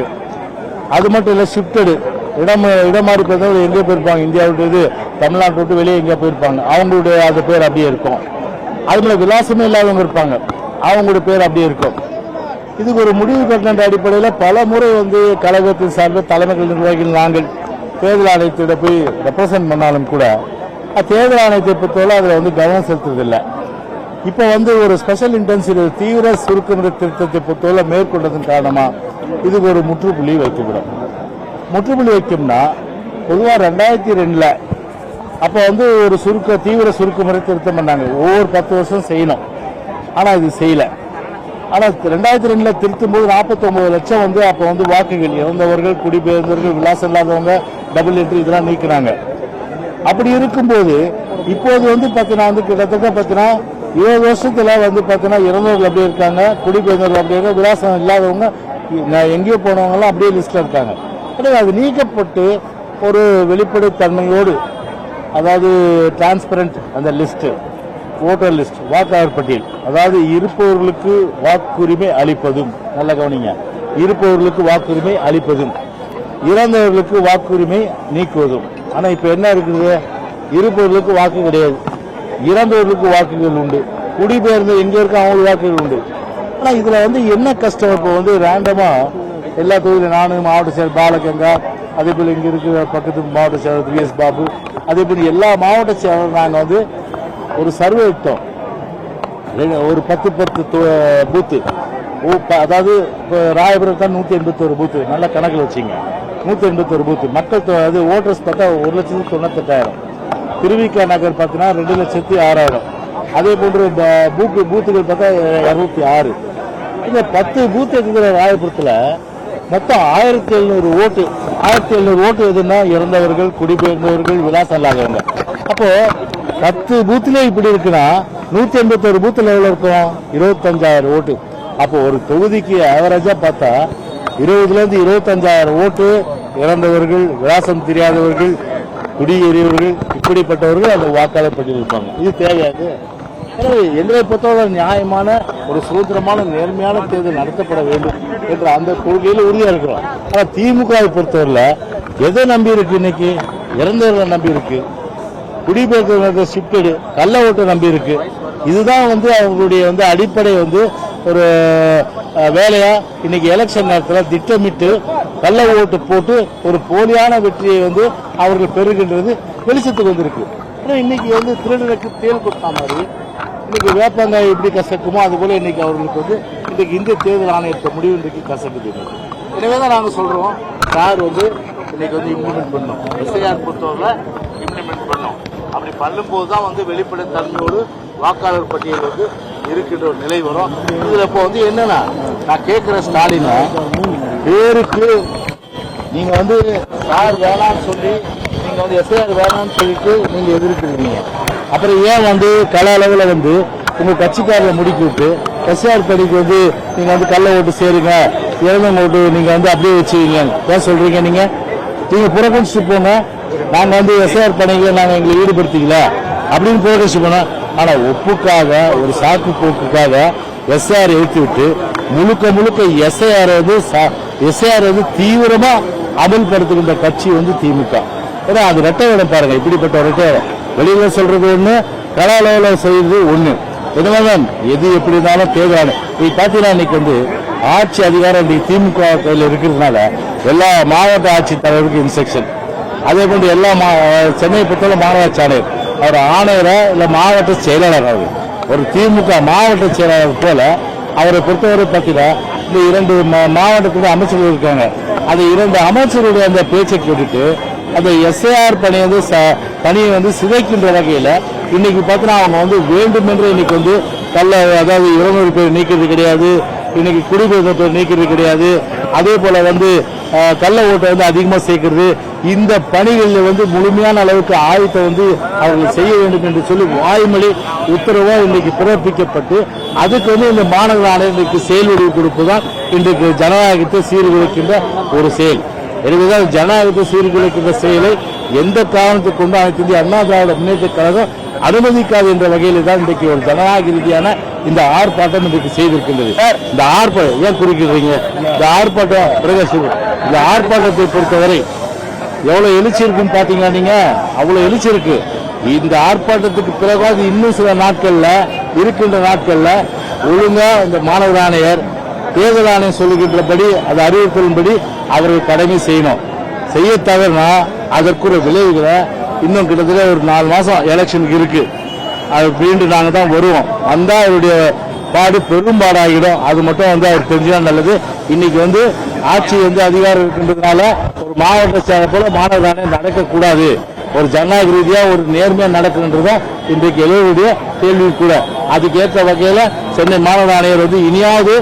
அது மட்டும் இல்ல, ஷிப்டடு இடமாறி போயிருந்தவங்க எங்கே போயிருப்பாங்க, இந்தியா விட்டு தமிழ்நாட்டை விட்டு வெளியே எங்கேயா போயிருப்பாங்க, அவங்களுடைய அந்த பேர் அப்படியே இருக்கும். அதுல விலாசமே இல்லாதவங்க இருப்பாங்க, அவங்களுடைய பேர் அப்படியே இருக்கும். இதுக்கு ஒரு முடிவு கட்டின அடிப்படையில் பல முறை கழகத்தின் சார்பில் தலைமைகள் நிர்வாகிகள் நாங்கள் தேர்தல் ஆணையத்திட போய் ரெப்ரசன்ட் பண்ணாலும் கூட தேர்தல் ஆணையத்தை பொறுத்தவரை அதில் கவனம் செலுத்துறதில்லை. இப்போ ஒரு ஸ்பெஷல் இன்டென்சிவ் தீவிர சுருக்க திருத்தத்தை பொறுத்தவரை மேற்கொண்டதன் காரணமா இதுக்கு ஒரு முற்றுப்புள்ளி வைக்கப்படும். முற்றுப்புள்ளி வைக்கும்னா பொதுவாக 2002 அப்போ ஒரு தீவிர சுருக்க முறை திருத்தம் பண்ணாங்க. ஒவ்வொரு 10 வருஷம் செய்யணும், ஆனால் இது செய்யல. ஆனால் 2002 திருத்தும் போது 49 லட்சம் அப்போ வாக்குகள் இறந்தவர்கள், குடிபெயர்ந்தவர்கள், விலாசம் இல்லாதவங்க, டபுள் என்ட்ரி இதெல்லாம் நீக்கினாங்க. அப்படி இருக்கும்போது இப்போது பார்த்தீங்கன்னா கிட்டத்தட்ட பார்த்தீங்கன்னா 20 வருஷத்துல பார்த்தீங்கன்னா இறந்தவர்கள் அப்படியே இருக்காங்க, குடிபெயர்ந்தவர்கள் அப்படியே இருக்காங்க, விலாசம் இல்லாதவங்க எங்கேயோ போனவங்கலாம் அப்படியே லிஸ்ட்ல இருக்காங்க. அது நீக்கப்பட்டு ஒரு வெளிப்படைத்தன்மையோடு, அதாவது டிரான்ஸ்பரண்ட் அந்த லிஸ்ட், ஓட்டர் லிஸ்ட், வாக்காளர் பட்டியல், அதாவது இருப்பவர்களுக்கு வாக்குரிமை அளிப்பதும், நல்ல கவனிங்க, இருப்பவர்களுக்கு வாக்குரிமை அளிப்பதும், இறந்தவர்களுக்கு வாக்குரிமை நீக்குவதும். ஆனா இப்ப என்ன இருக்குது, இருப்பவர்களுக்கு வாக்கு கிடையாது, இறந்தவர்களுக்கு வாக்குகள் உண்டு, குடிபெயர்ந்து எங்க இருக்க அவங்களுக்கு வாக்குகள் உண்டு. ஆனா இதுல என்ன கஷ்டம், இப்போ ரேண்டமா எல்லா தொகுதியிலும் நானும் மாவட்ட செயலர் பாலகங்கா, அதே போல இங்க இருக்கிற பக்கத்து மாவட்ட செயலர் VS பாபு, அதே போல எல்லா மாவட்ட செயலரும் நாங்க ஒரு சர்வே எடுத்தோம். ஒரு 10 பூத்து, அதாவது ராயபுரம் தான் 181 பூத்து, நல்ல கணக்கில் வச்சிங்க, 181 பூத்து. மக்கள் ஓட்டர்ஸ் பார்த்தா 1,98,000. திருவிக நகர் பார்த்தீங்கன்னா 2,06,000. அதே போன்று பூத்துகள் பார்த்தா 206. இந்த 10 பூத்து இருக்கிற ராயபுரத்தில் மொத்தம் 1,700 ஓட்டு. 1,700 ஓட்டு எதுன்னா இறந்தவர்கள், குடிபெயர்ந்தவர்கள், விலாசம் இல்லாதவங்க. அப்போ 10 பூத்துல இப்படி இருக்குன்னா 181 பூத்துல எவ்வளவு இருக்கும், 25,000 ஓட்டு. அப்போ ஒரு தொகுதிக்கு ஆவரேஜா பார்த்தா 20,000 to 25,000 ஓட்டு இறந்தவர்கள், விலாசம் தெரியாதவர்கள், குடியேறியவர்கள், இப்படிப்பட்டவர்கள் அந்த வாக்காளர் பட்டியலில் இருப்பாங்க. இது தேவையாது. எனவே எங்களை பொறுத்தவரை நியாயமான ஒரு சுதந்திரமான நேர்மையான தேர்தல் நடத்தப்பட வேண்டும் என்ற அந்த கொள்கையில் உறுதியா இருக்கிறோம். ஆனா திமுகவை பொறுத்தவரையில எதை நம்பி இருக்கு, இன்னைக்கு இறந்தவர்களை நம்பி இருக்கு, குடிபெயர்ந்த ஷிப்டடு கள்ள ஓட்டை நம்பி இருக்கு. இதுதான் அவங்களுடைய அடிப்படை ஒரு வேலையா இன்னைக்கு எலெக்ஷன் நேரத்தில் திட்டமிட்டு கள்ள ஓட்டு போட்டு ஒரு போலியான வெற்றியை அவர்கள் பெறுகின்றது வெளிச்சத்துக்கு வந்திருக்கு. இன்னைக்கு திருடனுக்கு தேல் கொடுத்த மாதிரி இன்னைக்கு வேப்பங்காய் எப்படி கசக்குமோ அது போல இன்னைக்கு அவர்களுக்கு இன்னைக்கு இந்திய தேர்தல் ஆணையத்தை முடிவு இன்றைக்கு கசக்குது. எனவேதான் நாங்கள் சொல்றோம், யார் இன்னைக்கு இம்ப்ளிமெண்ட் பண்ணணும், எஸ்ஐஆர் பொறுத்தவரை இம்ப்ளிமெண்ட் பண்ணணும். அப்படி பண்ணும்போது தான் வெளிப்படைத்தன்மையோடு வாக்காளர் பட்டியல் இருக்கின்ற ஒரு நிலை வரும். இதுல இப்போ என்னன்னா, நான் கேட்கிற ஸ்டாலின் பேருக்கு நீங்க யார் வேணாம்னு சொல்லி நீங்க எஸ்ஐஆர் வேணாம்னு சொல்லிட்டு நீங்க எதிர்க்கிறீங்க. அப்புறம் ஏன் கள அளவில் உங்க கட்சிக்காரரை முடுக்கி விட்டு எஸ்ஆர் படிக்கு நீங்க கள்ள ஓட்டு சேருங்க, இறந்தவங்க ஓட்டு நீங்க வந்து அப்படியே வச்சுக்கீங்க ஏன் சொல்றீங்க? நீங்க புறக்கணிச்சுட்டு போங்க. நாங்க வந்து எஸ்ஐஆர் பணிகளை நாங்க எங்களை ஈடுபடுத்திக்கல அப்படின்னு புறக்கணிச்சு போனோம். ஆனா ஒப்புக்காக ஒரு சாக்கு போக்குக்காக எஸ்ஐஆர் எழுத்து விட்டு முழுக்க எஸ்ஐஆர் வந்து தீவிரமா அமல்படுத்துகின்ற கட்சி வந்து திமுக. ஏன்னா அது ரெட்டை வேடம் பாருங்க, இப்படிப்பட்ட ரெட்டை வேடம். வெளியில சொல்றது ஒண்ணு, கலாலோல செய்யறது ஒண்ணு. என்னதான் எது எப்படி இருந்தாலும் தேவையான பாத்தீங்கன்னா இன்னைக்கு வந்து ஆட்சி அதிகாரம் திமுக கையில் இருக்கிறதுனால எல்லா மாவட்ட ஆட்சித்தலைவருக்கு இன்ஸ்ட்ரக்ஷன். அதே போன்று எல்லா சென்னையை பொறுத்தவரை மாநகராட்சி ஆணையர் அவர் ஆணையரா இல்ல மாவட்ட செயலாளர், அவர் ஒரு திமுக மாவட்ட செயலாளர் போல அவரை பொறுத்தவரை பார்த்தீங்கன்னா இந்த 2 மாவட்டத்துக்கு அமைச்சர்கள் இருக்காங்க. அந்த 2 அமைச்சருடைய அந்த பேச்சை கேட்டுட்டு அந்த எஸ்ஐஆர் பணியை வந்து சிதைக்கின்ற வகையில இன்னைக்கு பார்த்தீங்கன்னா அவங்க வந்து வேண்டுமென்று இன்னைக்கு வந்து அதாவது 200 பேர் நீக்கிறது கிடையாது, இன்னைக்கு குடிபெயர்ந்த பேர் நீக்கிறது கிடையாது, அதே போல வந்து கள்ள ஓட்டை வந்து அதிகமா சேர்க்கிறது. இந்த பணிகளில் வந்து முழுமையான அளவுக்கு ஆயத்தை வந்து அவர்கள் செய்ய வேண்டும் என்று சொல்லி வாய்மொழி உத்தரவா இன்னைக்கு பிறப்பிக்கப்பட்டு அதுக்கு வந்து இந்த மாநகர ஆணையர் இன்றைக்கு செயல் வடிவு கொடுப்பதுதான் இன்றைக்கு ஜனநாயகத்தை சீர்குலைக்கின்ற ஒரு செயல். எனவேதான் ஜனநாயகத்தை சீர்குலைக்கின்ற செயலை எந்த காரணத்தை கொண்டு அனைத்து இந்திய அண்ணா திராவிட முன்னேற்ற கழகம் அனுமதிக்காது என்ற வகையில் தான் இன்றைக்கு ஒரு ஜனநாயக ரீதியான இந்த ஆர்ப்பாட்டம் இன்றைக்கு செய்திருக்கின்றது. இந்த ஆர்ப்பாட்டம் ஏன் குறிக்கிறீங்க? இந்த ஆர்ப்பாட்டம் இந்த ஆர்ப்பாட்டத்தை பொறுத்தவரை எவ்வளவு எழுச்சி இருக்குன்னு பாத்தீங்கன்னா நீங்க அவ்வளவு எழுச்சி இருக்கு. இந்த ஆர்ப்பாட்டத்துக்கு பிறகு இன்னும் சில நாட்கள்ல இருக்கின்ற நாட்கள்ல ஒழுங்கா இந்த மாநகர ஆணையர் தேர்தல் ஆணையம் சொல்லுகின்றபடி அது அறிவுறுத்தலின்படி அவர்கள் கடமை செய்ய தவறுனா அதற்குரிய விளைவுகளை இன்னும் கிட்டத்தட்ட ஒரு 4 மாசம் எலெக்ஷனுக்கு இருக்கு. அது மீண்டும் நாங்க தான் வருவோம். வந்தா அவருடைய பாடு பெரும்பாடாகிடும். அது மட்டும் வந்து அவர் தெரிஞ்சா நல்லது. இன்னைக்கு வந்து ஆட்சி வந்து அதிகாரம் இருக்கின்றதுனால ஒரு மாவட்ட செயலர் போல மாநகர ஆணையம் நடக்கக்கூடாது, ஒரு ஜனநாயக ரீதியா ஒரு நேர்மையா நடக்குன்றதுதான் இன்றைக்கு எழுவடைய கேள்வி கூட. அதுக்கு ஏற்ற வகையில சென்னை மாநகர ஆணையர் வந்து இனியாவது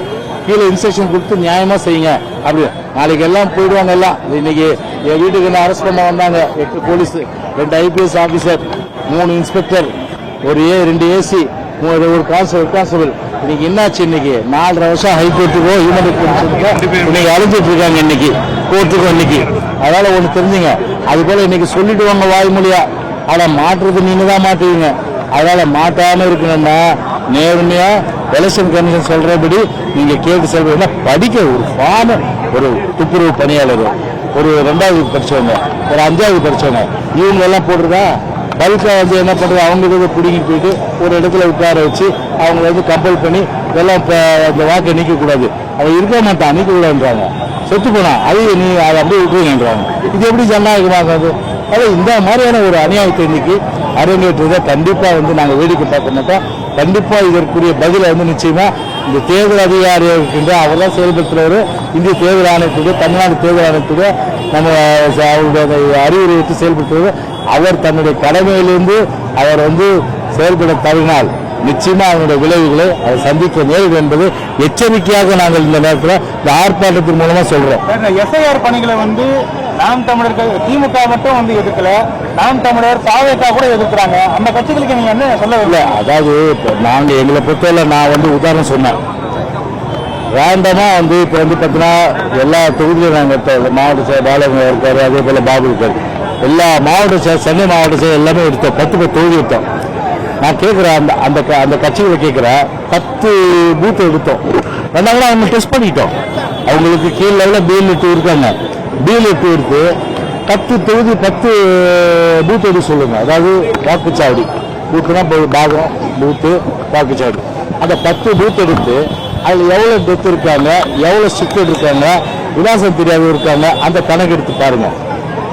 கீழே இன்ஸ்ட்ரக்ஷன் கொடுத்து நியாயமா செய்யுங்க. அப்படி நாளைக்கு எல்லாம் போயிடுவாங்க. எல்லாம் இன்னைக்கு என் வீட்டுக்கு என்ன அரெஸ்ட் பண்ண வந்தாங்க 8 police, 2 IPS officer, 3 inspector, 2 AC, ஒரு கான்ஸ்டபிள். இன்னைக்கு என்னாச்சு? இன்னைக்கு 4.5 வருஷம் ஹைகோர்ட்டுக்கோ ஹியூமன் ரைட்ஸ் இன்னைக்கு அழிஞ்சிட்டு இருக்காங்க இன்னைக்கு கோர்ட்டுக்கும். இன்னைக்கு அதனால ஒண்ணு தெரிஞ்சுங்க, அது போல இன்னைக்கு சொல்லிடுவாங்க வாய்மொழியா, ஆனா மாற்றுறது நீங்க தான் மாட்டுவீங்க. அதனால மாட்டாம இருக்கணும்னா நேர்மையா எலெக்ஷன் கமிஷன் சொல்றபடி நீங்க கேட்டு செல்வீங்க. படிக்க ஒரு ஃபார்ம், ஒரு துப்புரவு பணியாளர், ஒரு 2வது படிச்சவங்க, ஒரு 5வது படிச்சவங்க, இவங்க எல்லாம் போடுறதா பல்கா வந்து என்ன பண்றது? அவங்க பிடிங்கி போயிட்டு ஒரு இடத்துல உட்கார வச்சு அவங்களை வந்து கம்பல் பண்ணி இதெல்லாம் அந்த வாக்கை நீக்க கூடாது, அவன் இருக்க மாட்டான், நீக்க கூடாதுன்றாங்க. செத்து போனா அது நீ அதை அப்படியே விட்டுருங்கன்றாங்க. இது எப்படி ஜனநாயகமாகாது? அது இந்த மாதிரியான ஒரு அநியாயத்தை இன்னைக்கு அரங்கேற்றதை கண்டிப்பா வந்து நாங்க வேடிக்கை பார்க்க மாட்டோம். கண்டிப்பா இதற்குரிய பதிலை வந்து நிச்சயமா இந்த தேர்தல் அதிகாரியாக இருக்கின்ற அவர் தான் செயல்படுத்துறவர். இந்திய தேர்தல் ஆணையத்துடைய, தமிழ்நாடு தேர்தல் ஆணையத்துடைய நம்ம அவருடைய அறிவுரை வைத்து செயல்படுத்துவது. அவர் தன்னுடைய கடமையிலிருந்து அவர் வந்து செயல்பட தவறினால் நிச்சயமா அவனுடைய விளைவுகளை அதை சந்திக்க நேரிடும் என்பது எச்சரிக்கையாக நாங்கள் இந்த நேரத்தில் இந்த ஆர்ப்பாட்டத்தின் மூலமா சொல்றோம். எஸ்ஐஆர் பணிகளை வந்து நாம் தமிழர்கள் திமுக மட்டும் வந்து எதிர்க்கல, நாம் தமிழர் பாவேக்கா கூட எதிர்க்கிறாங்க. அந்த கட்சிகளுக்கு நீங்க என்ன சொல்லவில்லை? அதாவது நாங்க எங்களை பொறுத்தவரை நான் வந்து உதாரணம் சொன்னேன். ரேண்டமா வந்து இப்ப வந்து பாத்தீங்கன்னா எல்லா தொகுதியிலும் நாங்க மாவட்ட செயலர் பாலகங்க இருக்காரு, அதே போல பாபு இருக்காரு, எல்லா மாவட்ட செயலர் சென்னை மாவட்ட செயலர் எல்லாமே எடுத்தோம். 10 தொகுதி எடுத்தோம். நான் கேட்கிறேன் அந்த கட்சிகளை கேட்கிறேன், 10 பூத் எடுத்தோம். ரெண்டாவது அவங்க டெஸ்ட் பண்ணிட்டோம். அவங்களுக்கு கீழ் லெவலில் BL2 இருக்காங்க. BL2 இருக்கு. 10 தொகுதி 10 பூத் எடுத்து சொல்லுங்க. அதாவது வாக்குச்சாவடி பூத்துனா பாகம் பூத்து வாக்குச்சாவடி. அந்த 10 பூத் எடுத்து அதில் எவ்வளோ டெத் இருக்காங்க, எவ்வளோ சிக்கல் இருக்காங்க, விலாசம் தெரியாத இருக்காங்க, அந்த கணக்கெடுத்து பாருங்க.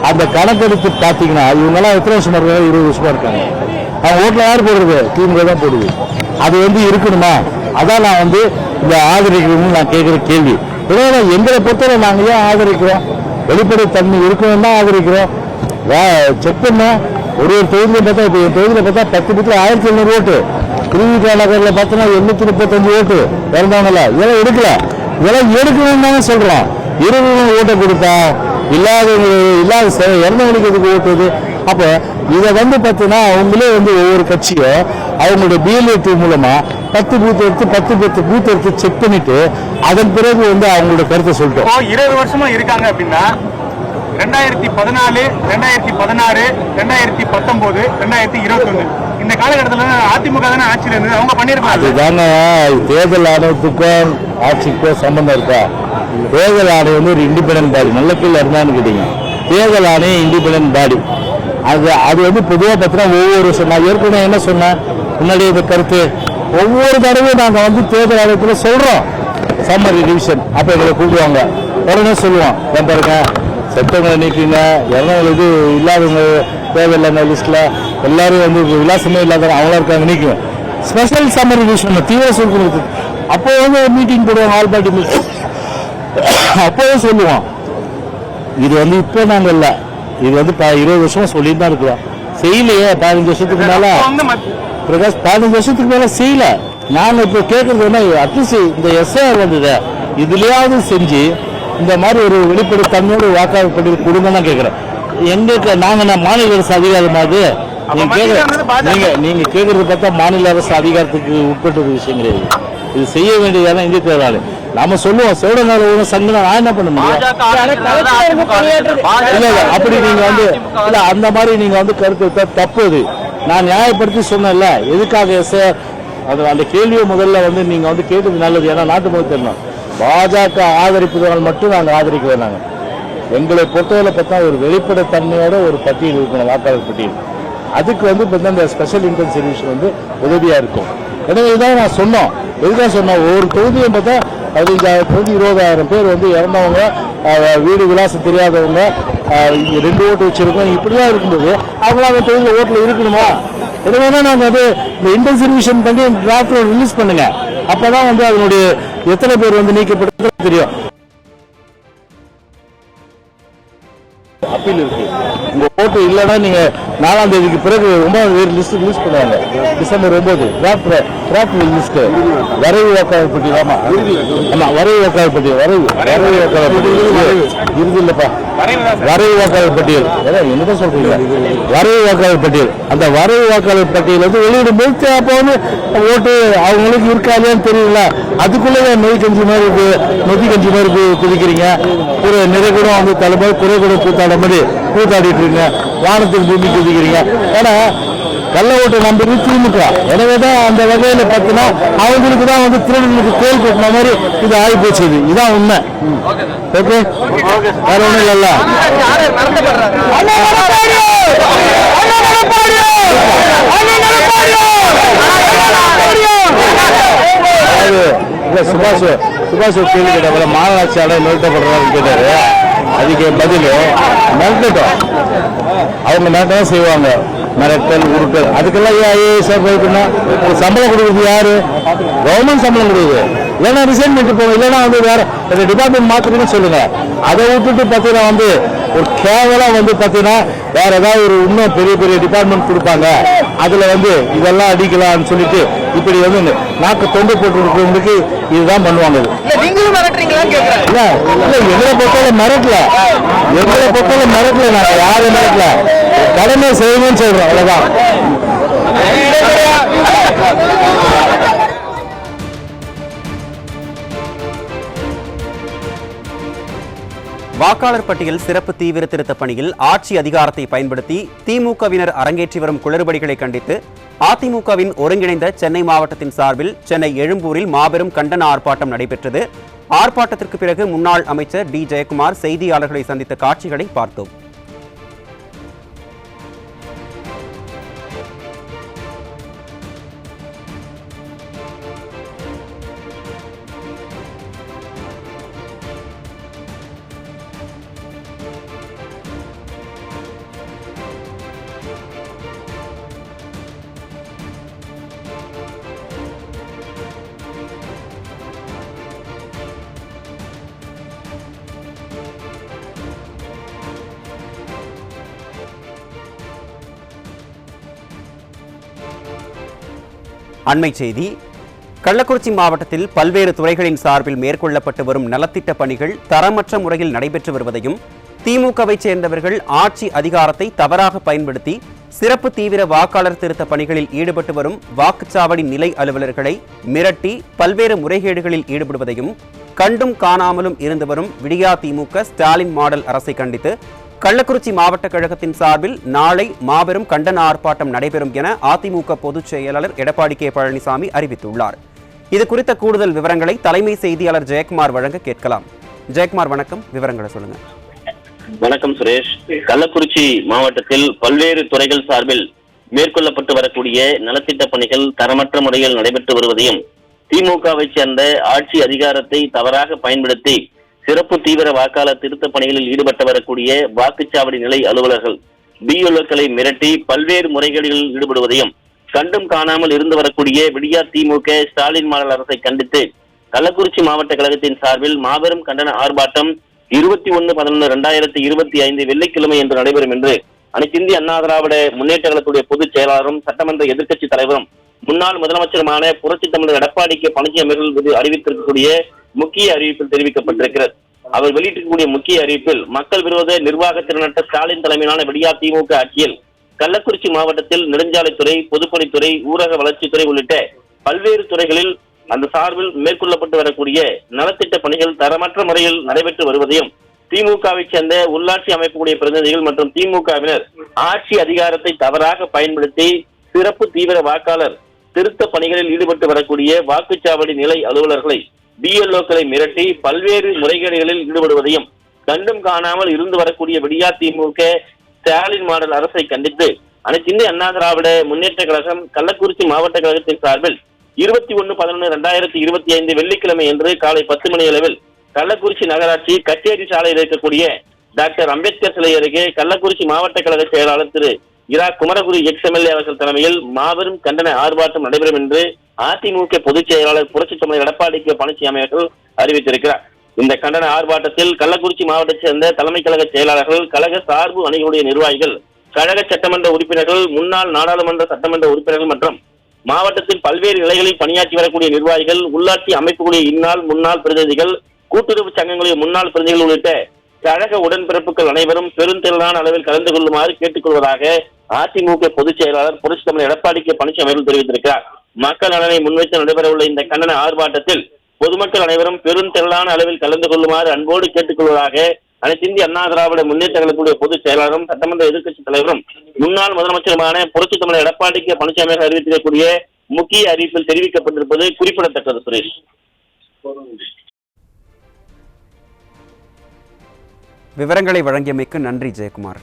அந்த கணக்கெடுத்து பார்த்தீங்கன்னா இவங்கெல்லாம் எத்தனை வருஷமா இருக்காங்க? 20 வருஷமா இருக்காங்க. அவங்க ஓட்டுல யார் போடுறது? திமுக தான் போடுது. அது வந்து இருக்கணுமா? அதான் நான் வந்து இந்த ஆதரிக்கணும்னு நான் கேட்கிற கேள்வி. இதனால எங்களை பொறுத்தவரை நாங்கள் ஏன் ஆதரிக்கிறோம்? வெளிப்படை தன்மை இருக்கணும் தான் ஆதரிக்கிறோம். செக் பண்ண ஒரு தொகுதியில் பார்த்தா, இப்போ என் தொகுதியில் பார்த்தா 10 பூத்தில் 1700 ஓட்டு, திருவிழா நகரில் பார்த்தோன்னா 835 ஓட்டு இறந்தவங்கள. இதெல்லாம் எடுக்கல, இதெல்லாம் எடுக்கணும்னு தானே சொல்றோம். 20 ஓட்டை கொடுத்தா இல்லாத இறந்தவங்களுக்கு எதுக்கு ஓட்டுது? அப்போ இதை வந்து பார்த்தீங்கன்னா அவங்களே வந்து ஒவ்வொரு கட்சியும் அவங்களுடைய பிஎல்ஏ மூலமா 10 பூத் எடுத்து செக் பண்ணிட்டு அதன் பிறகு வந்து அவங்களோட கருத்தை சொல்லிட்டோம். 20 வருஷமா இருக்காங்க அப்படின்னா 2014, 2016, 2019, 2021 இந்த காலகட்டத்தில் அதிமுக தானே ஆட்சியில் இருந்தது, அவங்க பண்ணிருக்காங்க. அதுதாங்க தேர்தல் ஆணையத்துக்கும் ஆட்சிக்கும் சம்பந்தம் இருக்கா? தேர்தல் ஆணையம் வந்து ஒரு இண்டிபெண்டன்ட் பாடி, நல்ல கீழே இருந்தான்னு கேட்டீங்க. தேர்தல் ஆணையம் இண்டிபெண்டன்ட் பாடி. அது வந்து பொதுவாக பார்த்தீங்கன்னா ஒவ்வொரு வருஷம் நான் ஏற்கனவே என்ன சொன்னேன் முன்னாடி இந்த கருத்து ஒவ்வொரு தடவையும் நாங்கள் வந்து தேர்தல் ஆணையத்தில் சொல்கிறோம் சம்மரி ரிவிஷன். அப்போ எங்களை கூப்பிடுவாங்க, உடனே சொல்லுவோம் பாருங்க செத்தவங்களை நீக்கிங்க, எல்லாம் இது இல்லாதவங்க தேவையில்லை லிஸ்ட்டில் எல்லாரும் வந்து விலாசமே இல்லாதவங்க அவங்களா இருக்காங்க நீக்குவேன். ஸ்பெஷல் சம்மரி ரிவிஷன் தீவிர சொல்கிறது. அப்போ வந்து மீட்டிங் போடுவாங்க, ஆல் பார்ட்டி மீட்டிங். அப்போவே சொல்லுவோம் இது வந்து இப்போ நாங்கள் இல்லை, இது வந்து 20 வருஷமா சொல்லிட்டு தான் இருக்கிறோம். செய்யலையே 15 வருஷத்துக்கு மேல பிரகாஷ் 15 வருஷத்துக்கு மேல செய்யல. நாங்க இப்போ கேட்கறது என்ன, அட்லீஸ்ட் இந்த எஸ்ஐஆர் வந்தது இதுலயாவது செஞ்சு இந்த மாதிரி ஒரு வெளிப்படைத்தன்மையோடு வாக்காளர் பட்டியல் கொடுங்கன்னு தான் கேட்கிறேன். எங்களுக்கு நாங்க மாநில அரசு அதிகாரம் அது நீங்க கேட்கறது பார்த்தா மாநில அரசு அதிகாரத்துக்கு உட்பட்ட ஒரு விஷயம் கிடையாது. இது செய்ய வேண்டியதான இந்திய தேர்தல். நாம சொல்லுவோம் சோழநாள் சங்கம் நான் என்ன பண்ண முடியும்? இல்ல அப்படி நீங்க வந்து இல்ல அந்த மாதிரி நீங்க வந்து கருத்து தப்பு. அது நான் நியாயப்படுத்தி சொன்னேன்ல எதுக்காக எஸ்ஐஆர் அது அந்த கேள்வியை முதல்ல வந்து நீங்க வந்து கேட்டது நல்லது. ஏன்னா நாட்டு மக்கள் தெரியணும் பாஜக ஆதரிப்புகள் மட்டும் நாங்கள் ஆதரிக்க வேண்டாங்க. எங்களை பொறுத்தவரை பார்த்தா ஒரு வெளிப்படைத்தன்மையோட ஒரு பட்டியல் இருக்கணும், வாக்காளர் பட்டியல். அதுக்கு வந்து பார்த்தா இந்த ஸ்பெஷல் இன்டென்சிவ் ரிவிஷன் வந்து உதவியா இருக்கும். எனவே இதான் நான் சொன்னோம். எதுக்காக சொன்னோம், ஒவ்வொரு தொகுதியும் பார்த்தா 15,000 20,000 பேர் வந்து இறந்தவங்க, வீடு விலாசம் தெரியாதவங்க, 2 ஓட்டு வச்சிருக்கோம். இப்படிலாம் இருக்கும்போது அவங்களாம் அந்த தொகுதியில் ஓட்டில் இருக்கணுமா? எதுவேனா நாங்கள் வந்து இந்த இன்டென்சிவ் ரிவிஷன் பண்ணி டிராஃப்ட் ரிலீஸ் பண்ணுங்க. அப்பதான் வந்து அதனுடைய எத்தனை பேர் வந்து நீக்கப்படுறது தெரியும். அப்பீல் இருக்கு. உங்க ஓட்டு இல்லைன்னா நீங்க 4ஆம் தேதிக்கு பிறகு 9ஆம் தேதி லிஸ்ட் ரிலீஸ் பண்ணுவாங்க. டிசம்பர் 9 டிராஃப்ட் லிஸ்ட் வரைவு வாக்காளர் பட்டியல். ஆமா வரைவு வாக்காளர் பட்டியல் வரைவு வாக்காளர் பட்டியல் இறுதி இல்லப்பா வரைவு வாக்காளர் பட்டியல் என்னதான் சொல்றீங்க? வரைவு வாக்காளர் பட்டியல். அந்த வரைவு வாக்காளர் பட்டியல் வந்து வெளியிடும் போது அப்போ வந்து ஓட்டு அவங்களுக்கு இருக்காதுன்னு தெரியல. அதுக்குள்ளே நொய் கஞ்சி மாதிரி இருக்கு, நொத்தி கஞ்சி மாதிரி குதிக்கிறீங்க. ஒரு நிறைகுடம் வந்து தலைமை குறைகுடம் கூத்தாட மாதிரி கூத்தாடிட்டு இருக்கீங்க. வானத்தில் பூமி குதிக்கிறீங்க. ஏன்னா கள்ள ஓட்டை நம்புறது திமுக. எனவேதான் அந்த வகையில பார்த்தீங்கன்னா அவங்களுக்கு தான் வந்து திருடனுக்கு கோல் கொட்டின மாதிரி இது ஆகி போச்சு. இதுதான் உண்மை. ஓகே வேற ஒண்ணும் இல்ல. சுபாஷ் கேள்வி கேட்ட மாநகராட்சி ஆலை நிறுத்தப்படுறான்னு கேட்டாரு. அதுக்கு பதில் மிரட்டட்டும், அவங்க மிரட்டதான் செய்வாங்க. மிரட்டல் உருட்டல் அதுக்கெல்லாம் ஐஏஎஸ் போயிட்டுன்னா சம்பளம் கொடுக்குறது யாரு? கவர்மெண்ட் சம்பளம் கொடுக்குது. இல்லைன்னா ரிசைன் பண்ணிட்டு போங்க, இல்லைன்னா வந்து வேற டிபார்ட்மெண்ட் மாத்துறீங்கன்னு சொல்லுங்க. அதை விட்டுட்டு பார்த்தீங்கன்னா வந்து ஒரு கேவலம் வந்து பார்த்தீங்கன்னா வேற ஏதாவது ஒரு இன்னும் பெரிய பெரிய டிபார்ட்மெண்ட் கொடுப்பாங்க, அதுல வந்து இதெல்லாம் அடிக்கலாம்னு சொல்லிட்டு இப்படி வந்து நாக்கு தொண்டு போட்டு இருக்கிறவங்களுக்கு இதுதான் பண்ணுவாங்க. இல்ல எங்களை பொறுத்தவரை மிரட்டல, எங்களை பொறுத்தவரை மிரட்டல, நாங்க யாரும் மிரட்டல, கடமை செய்யணும்னு சொல்றோம், அவ்வளவுதான். வாக்காளர் பட்டியல் சிறப்பு தீவிர திருத்த பணியில் ஆட்சி அதிகாரத்தை பயன்படுத்தி திமுகவினர் அரங்கேற்றி வரும் குளறுபடிகளை கண்டித்து அதிமுகவின் ஒருங்கிணைந்த சென்னை மாவட்டத்தின் சார்பில் சென்னை எழும்பூரில் மாபெரும் கண்டன ஆர்ப்பாட்டம் நடைபெற்றது. ஆர்ப்பாட்டத்திற்கு பிறகு முன்னாள் அமைச்சர் டி ஜெயக்குமார் செய்தியாளர்களை சந்தித்த காட்சிகளை பார்த்தோம். அண்மை செய்தி. கள்ளக்குறிச்சி மாவட்டத்தில் பல்வேறு துறைகளின் சார்பில் மேற்கொள்ளப்பட்டு வரும் நலத்திட்ட பணிகள் தரமற்ற முறையில் நடைபெற்று வருவதையும் திமுகவை சேர்ந்தவர்கள் ஆட்சி அதிகாரத்தை தவறாக பயன்படுத்தி சிறப்பு தீவிர வாக்காளர் திருத்த பணிகளில் ஈடுபட்டு வரும் வாக்குச்சாவடி நிலை அலுவலர்களை மிரட்டி பல்வேறு முறைகேடுகளில் ஈடுபடுவதையும் கண்டும் காணாமலும் இருந்து வரும் விடியா திமுக ஸ்டாலின் மாடல் அரசை கண்டித்து கள்ளக்குறிச்சி மாவட்ட கழகத்தின் சார்பில் நாளை மாபெரும் கண்டன ஆர்ப்பாட்டம் நடைபெறும் என அதிமுக பொதுச் செயலாளர் எடப்பாடி கே பழனிசாமி அறிவித்துள்ளார். இது குறித்த கூடுதல் விவரங்களை தலைமை செய்தியாளர் ஜெயக்குமார் வழங்க கேட்கலாம். ஜெயக்குமார், வணக்கம். விவரங்களை சொல்லுங்க. வணக்கம் சுரேஷ். கள்ளக்குறிச்சி மாவட்டத்தில் பல்வேறு துறைகள் சார்பில் மேற்கொள்ளப்பட்டு வரக்கூடிய நலத்திட்ட பணிகள் தரமற்ற முறையில் நடைபெற்று வருவதையும் திமுகவை சேர்ந்த ஆட்சி அதிகாரத்தை தவறாக பயன்படுத்தி சிறப்பு தீவிர வாக்காளர் திருத்த பணிகளில் ஈடுபட்டு வரக்கூடிய வாக்குச்சாவடி நிலை அலுவலர்கள் பிஎல்ஓக்களை மிரட்டி பல்வேறு முறைகேடுகளில் ஈடுபடுவதையும் கண்டும் காணாமல் இருந்து வரக்கூடிய விடியா திமுக ஸ்டாலின் மாடல் அரசை கண்டித்து கள்ளக்குறிச்சி மாவட்ட கழகத்தின் சார்பில் மாபெரும் கண்டன ஆர்ப்பாட்டம் 21/11/2025 வெள்ளிக்கிழமை என்று நடைபெறும் என்று அனைத்து இந்திய அண்ணா திராவிட முன்னேற்ற கழகத்துடைய பொதுச் செயலாளரும் சட்டமன்ற எதிர்க்கட்சி தலைவரும் முன்னாள் முதலமைச்சருமான புரட்சி தமிழர் எடப்பாடி கே பழனிசாமி அவர்கள் அறிவித்திருக்கக்கூடிய முக்கிய அறிவிப்பில் தெரிவிக்கப்பட்டிருக்கிறது. அவர் வெளியிட்டிருக்கக்கூடிய முக்கிய அறிவிப்பில் மக்கள் விரோத நிர்வாக திறனற்ற ஸ்டாலின் தலைமையிலான விடியா திமுக ஆட்சியில் கள்ளக்குறிச்சி மாவட்டத்தில் நெடுஞ்சாலைத்துறை, பொதுப்பணித்துறை, ஊரக வளர்ச்சித்துறை உள்ளிட்ட பல்வேறு துறைகளில் அந்த சார்பில் மேற்கொள்ளப்பட்டு வரக்கூடிய நலத்திட்ட பணிகள் தரமற்ற முறையில் நடைபெற்று வருவதையும் திமுகவை சேர்ந்த உள்ளாட்சி அமைப்புடைய பிரதிநிதிகள் மற்றும் திமுகவினர் ஆட்சி அதிகாரத்தை தவறாக பயன்படுத்தி சிறப்பு தீவிர வாக்காளர் திருத்த பணிகளில் ஈடுபட்டு வரக்கூடிய வாக்குச்சாவடி நிலை அலுவலர்களை பிஎல்ஓக்களை மிரட்டி பல்வேறு முறைகேடுகளில் ஈடுபடுவதையும் கண்டும் காணாமல் இருந்து வரக்கூடிய விடியா திமுக ஸ்டாலின் மாடல் அரசை கண்டித்து அனைத்து இந்திய அண்ணா திராவிட முன்னேற்ற கழகம் கள்ளக்குறிச்சி மாவட்ட கழகத்தின் சார்பில் 21/11/2025 வெள்ளிக்கிழமை என்று காலை 10 மணி அளவில் கள்ளக்குறிச்சி நகராட்சி கச்சேரி சாலையில் இருக்கக்கூடிய டாக்டர் அம்பேத்கர் சிலை அருகே கள்ளக்குறிச்சி மாவட்ட கழக செயலாளர் திரு இரா குமரகுரு எக்ஸ்எம்எல்ஏ அவர்கள் தலைமையில் மாபெரும் கண்டன ஆர்ப்பாட்டம் நடைபெறும் என்று அதிமுக பொதுச் செயலாளர் புரட்சி தமிழர் எடப்பாடி கே பழனிசாமி அவர்கள் அறிவித்திருக்கிறார். இந்த கண்டன ஆர்ப்பாட்டத்தில் கள்ளக்குறிச்சி மாவட்டத்தை சேர்ந்த தலைமை கழக செயலாளர்கள், கழக சார்பு அணிகளுடைய நிர்வாகிகள், கழக சட்டமன்ற உறுப்பினர்கள், முன்னாள் நாடாளுமன்ற சட்டமன்ற உறுப்பினர்கள் மற்றும் மாவட்டத்தில் பல்வேறு நிலைகளில் பணியாற்றி வரக்கூடிய நிர்வாகிகள், உள்ளாட்சி அமைப்புகளுடைய இந்நாள் முன்னாள் பிரதிநிதிகள், கூட்டுறவு சங்கங்களுடைய முன்னாள் பிரதிநிதிகள் உள்ளிட்ட கழக உடன்பிறப்புகள் அனைவரும் பெருந்திரளான அளவில் கலந்து கொள்ளுமாறு கேட்டுக்கொள்வதாக அதிமுக பொதுச் செயலாளர் புரட்சி தமிழர் எடப்பாடி கே பழனிசாமி அவர்கள் தெரிவித்திருக்கிறார். மக்கள் நலனை முன்வைத்து நடைபெறவுள்ள இந்த கண்டன ஆர்ப்பாட்டத்தில் பொதுமக்கள் அனைவரும் பெருந்திரளான அளவில் கலந்து கொள்ளுமாறு அன்போடு கேட்டுக்கொள்வதாக அனைத்து இந்திய அண்ணா திராவிட முன்னேற்ற கழகத்துடைய பொதுச் செயலாளரும் சட்டமன்ற எதிர்க்கட்சி தலைவரும் முன்னாள் முதலமைச்சருமான புரட்சி தமிழர் எடப்பாடி கே பழனிசாமி அறிவித்திருக்கக்கூடிய முக்கிய அறிவிப்பில் தெரிவிக்கப்பட்டிருப்பது குறிப்பிடத்தக்கது. சுரேஷ், விவரங்களை வழங்கியமைக்கு நன்றி ஜெயக்குமார்.